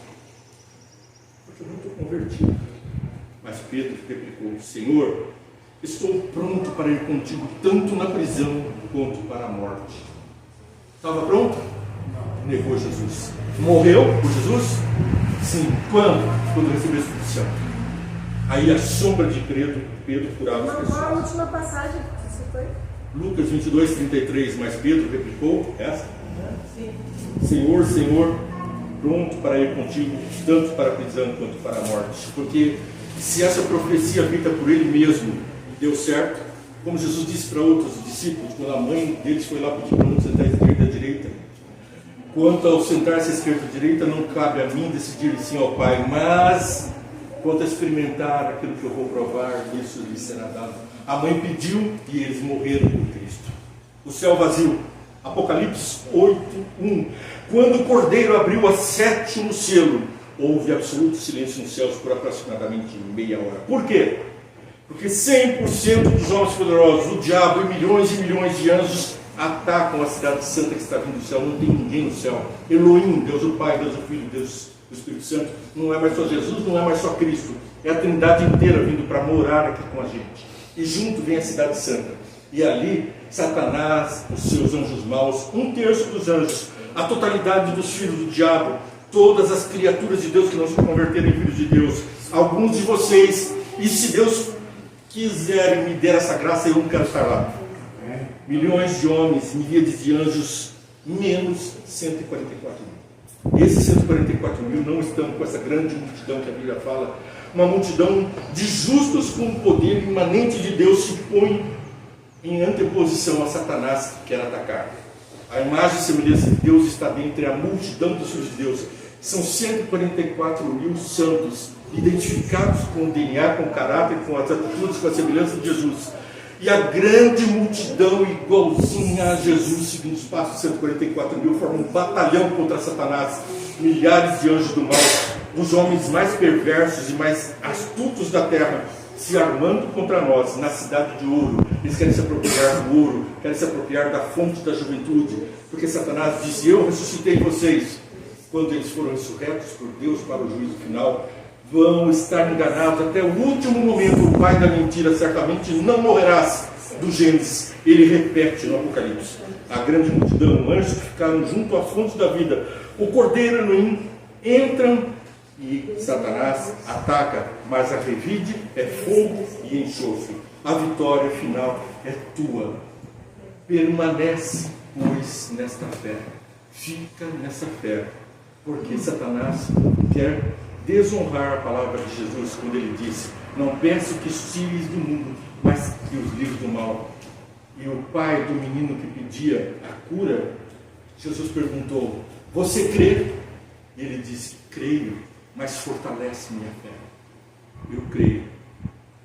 porque eu não estou convertido. Mas Pedro replicou, Senhor, estou pronto para ir contigo, tanto na prisão quanto para a morte. Estava pronto? Negou Jesus. Morreu por Jesus? Sim. Quando recebeu o Espírito Santo. Aí a sombra de Pedro curava as pessoas. Qual a última passagem que você foi? Lucas 22, 33, mas Pedro replicou, essa? Sim. Senhor, Senhor, pronto para ir contigo, tanto para a prisão quanto para a morte. Porque se essa profecia feita por ele mesmo deu certo, como Jesus disse para outros discípulos, quando a mãe deles foi lá pedir para um sentar à esquerda e à direita, quanto ao sentar-se à esquerda e à direita, não cabe a mim decidir sim ao Pai, mas quanto a experimentar aquilo que eu vou provar, isso lhe será dado. A mãe pediu e eles morreram por Cristo. O céu vazio. Apocalipse 8:1. Quando o Cordeiro abriu o 7º selo, houve absoluto silêncio nos céus por aproximadamente meia hora. Por quê? Porque 100% dos homens poderosos, o diabo e milhões de anjos atacam a cidade santa que está vindo do céu. Não tem ninguém no céu. Elohim, Deus o Pai, Deus o Filho, Deus o Espírito Santo. Não é mais só Jesus, não é mais só Cristo. É a Trindade inteira vindo para morar aqui com a gente. E junto vem a cidade santa. E ali, Satanás, os seus anjos maus, 1/3 dos anjos, a totalidade dos filhos do diabo, todas as criaturas de Deus que não se converteram em filhos de Deus, alguns de vocês, e se Deus quiser e me der essa graça, eu não quero estar lá. Milhões de homens, milhares de anjos, menos 144 mil. Esses 144 mil não estão com essa grande multidão que a Bíblia fala, uma multidão de justos com o poder imanente de Deus se põe em anteposição a Satanás que quer atacar. A imagem e semelhança de Deus está dentre a multidão dos filhos de Deus. São 144 mil santos, identificados com o DNA, com o caráter, com as atitudes, com a semelhança de Jesus. E a grande multidão igualzinha a Jesus, seguindo os passos, 144 mil, forma um batalhão contra Satanás. Milhares de anjos do mal, os homens mais perversos e mais astutos da terra, se armando contra nós na cidade de ouro. Eles querem se apropriar do ouro, querem se apropriar da fonte da juventude, porque Satanás disse, eu ressuscitei vocês. Quando eles foram ressurretos por Deus para o juízo final, vão estar enganados até o último momento. O pai da mentira certamente não morrerás, do Gênesis. Ele repete no Apocalipse. A grande multidão, anjos que ficaram junto à fonte da vida, o Cordeiro Elohim, entram e Satanás ataca, mas a revide é fogo e enxofre. A vitória final é tua. Permanece, pois, nesta fé. Fica nessa fé. Porque Satanás quer desonrar a palavra de Jesus quando ele disse, não peço que os tires do mundo, mas que os livres do mal. E o pai do menino que pedia a cura, Jesus perguntou, você crê? E ele disse, creio, mas fortalece minha fé. Eu creio,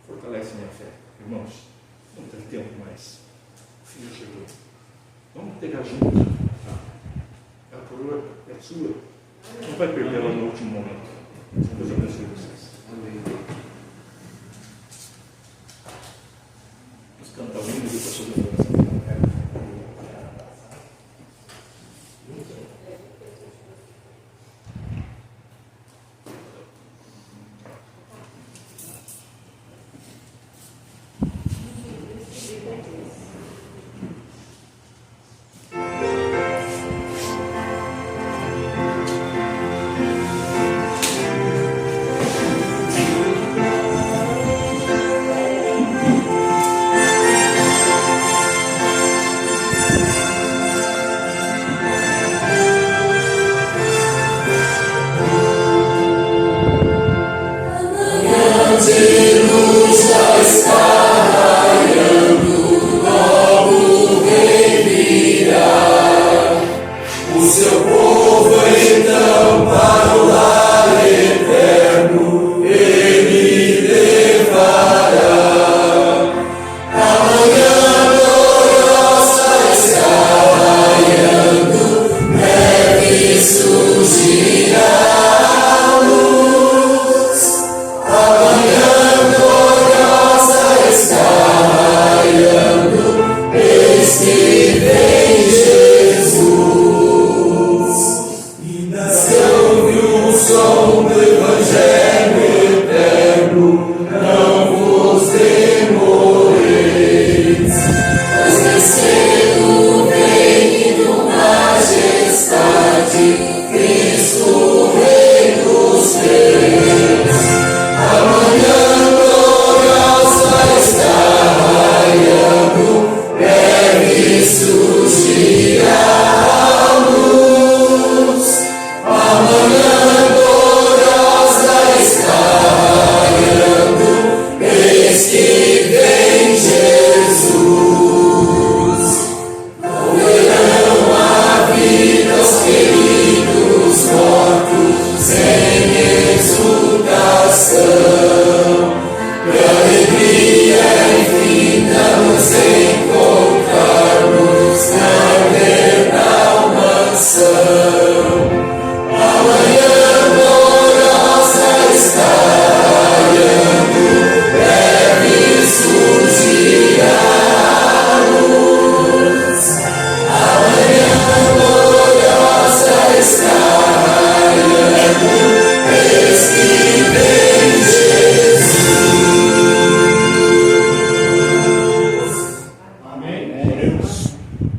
fortalece minha fé. Irmãos, não tem tempo mais. O fim já chegou. Vamos pegar junto. Tá? A coroa é sua. Não vai perder ela no último momento. Deus abençoe vocês. Amém. Vamos cantar o hino e depois fazer a oração.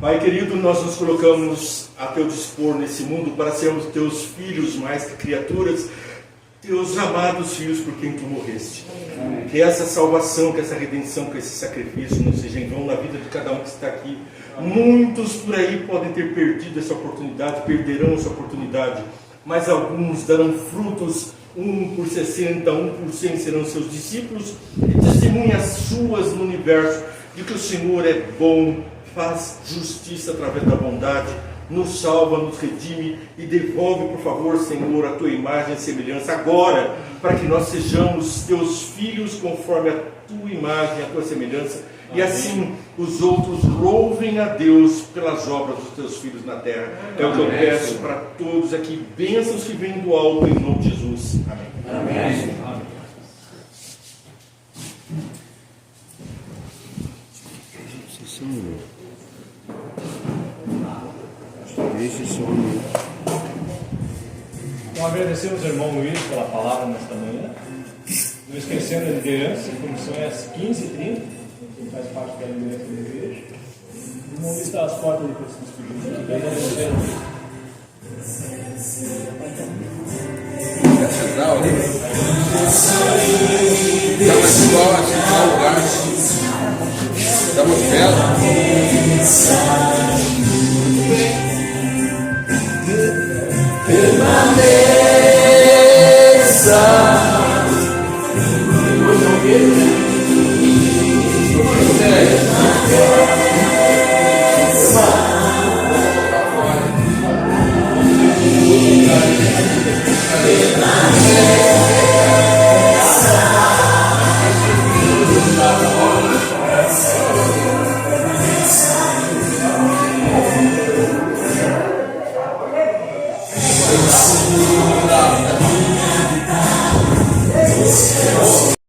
Pai querido, nós nos colocamos a teu dispor nesse mundo para sermos teus filhos mais que criaturas, teus amados filhos por quem tu morreste. Amém. Que essa salvação, que essa redenção, que esse sacrifício não seja em vão na vida de cada um que está aqui. Muitos por aí podem ter perdido essa oportunidade, perderão essa oportunidade, mas alguns darão frutos, 1 por 60, 1 por 100 serão seus discípulos e testemunhas suas no universo de que o Senhor é bom, faz justiça através da bondade, nos salva, nos redime e devolve, por favor, Senhor, a tua imagem e semelhança agora, para que nós sejamos teus filhos conforme a tua imagem, a tua semelhança. E assim os outros louvem a Deus pelas obras dos teus filhos na terra. É o que eu peço para todos aqui. Bênçãos que vêm do alto em nome de Jesus. Amém. Amém. Então agradecemos ao irmão Luiz pela palavra nesta manhã. Não esquecendo a liderança, a comissão é às 15h30. Faz parte da liderança da igreja. O irmão Luiz está às portas de se despedir. Bem agradecendo. É central ali? Está na escola, central lugar. Estamos vendo.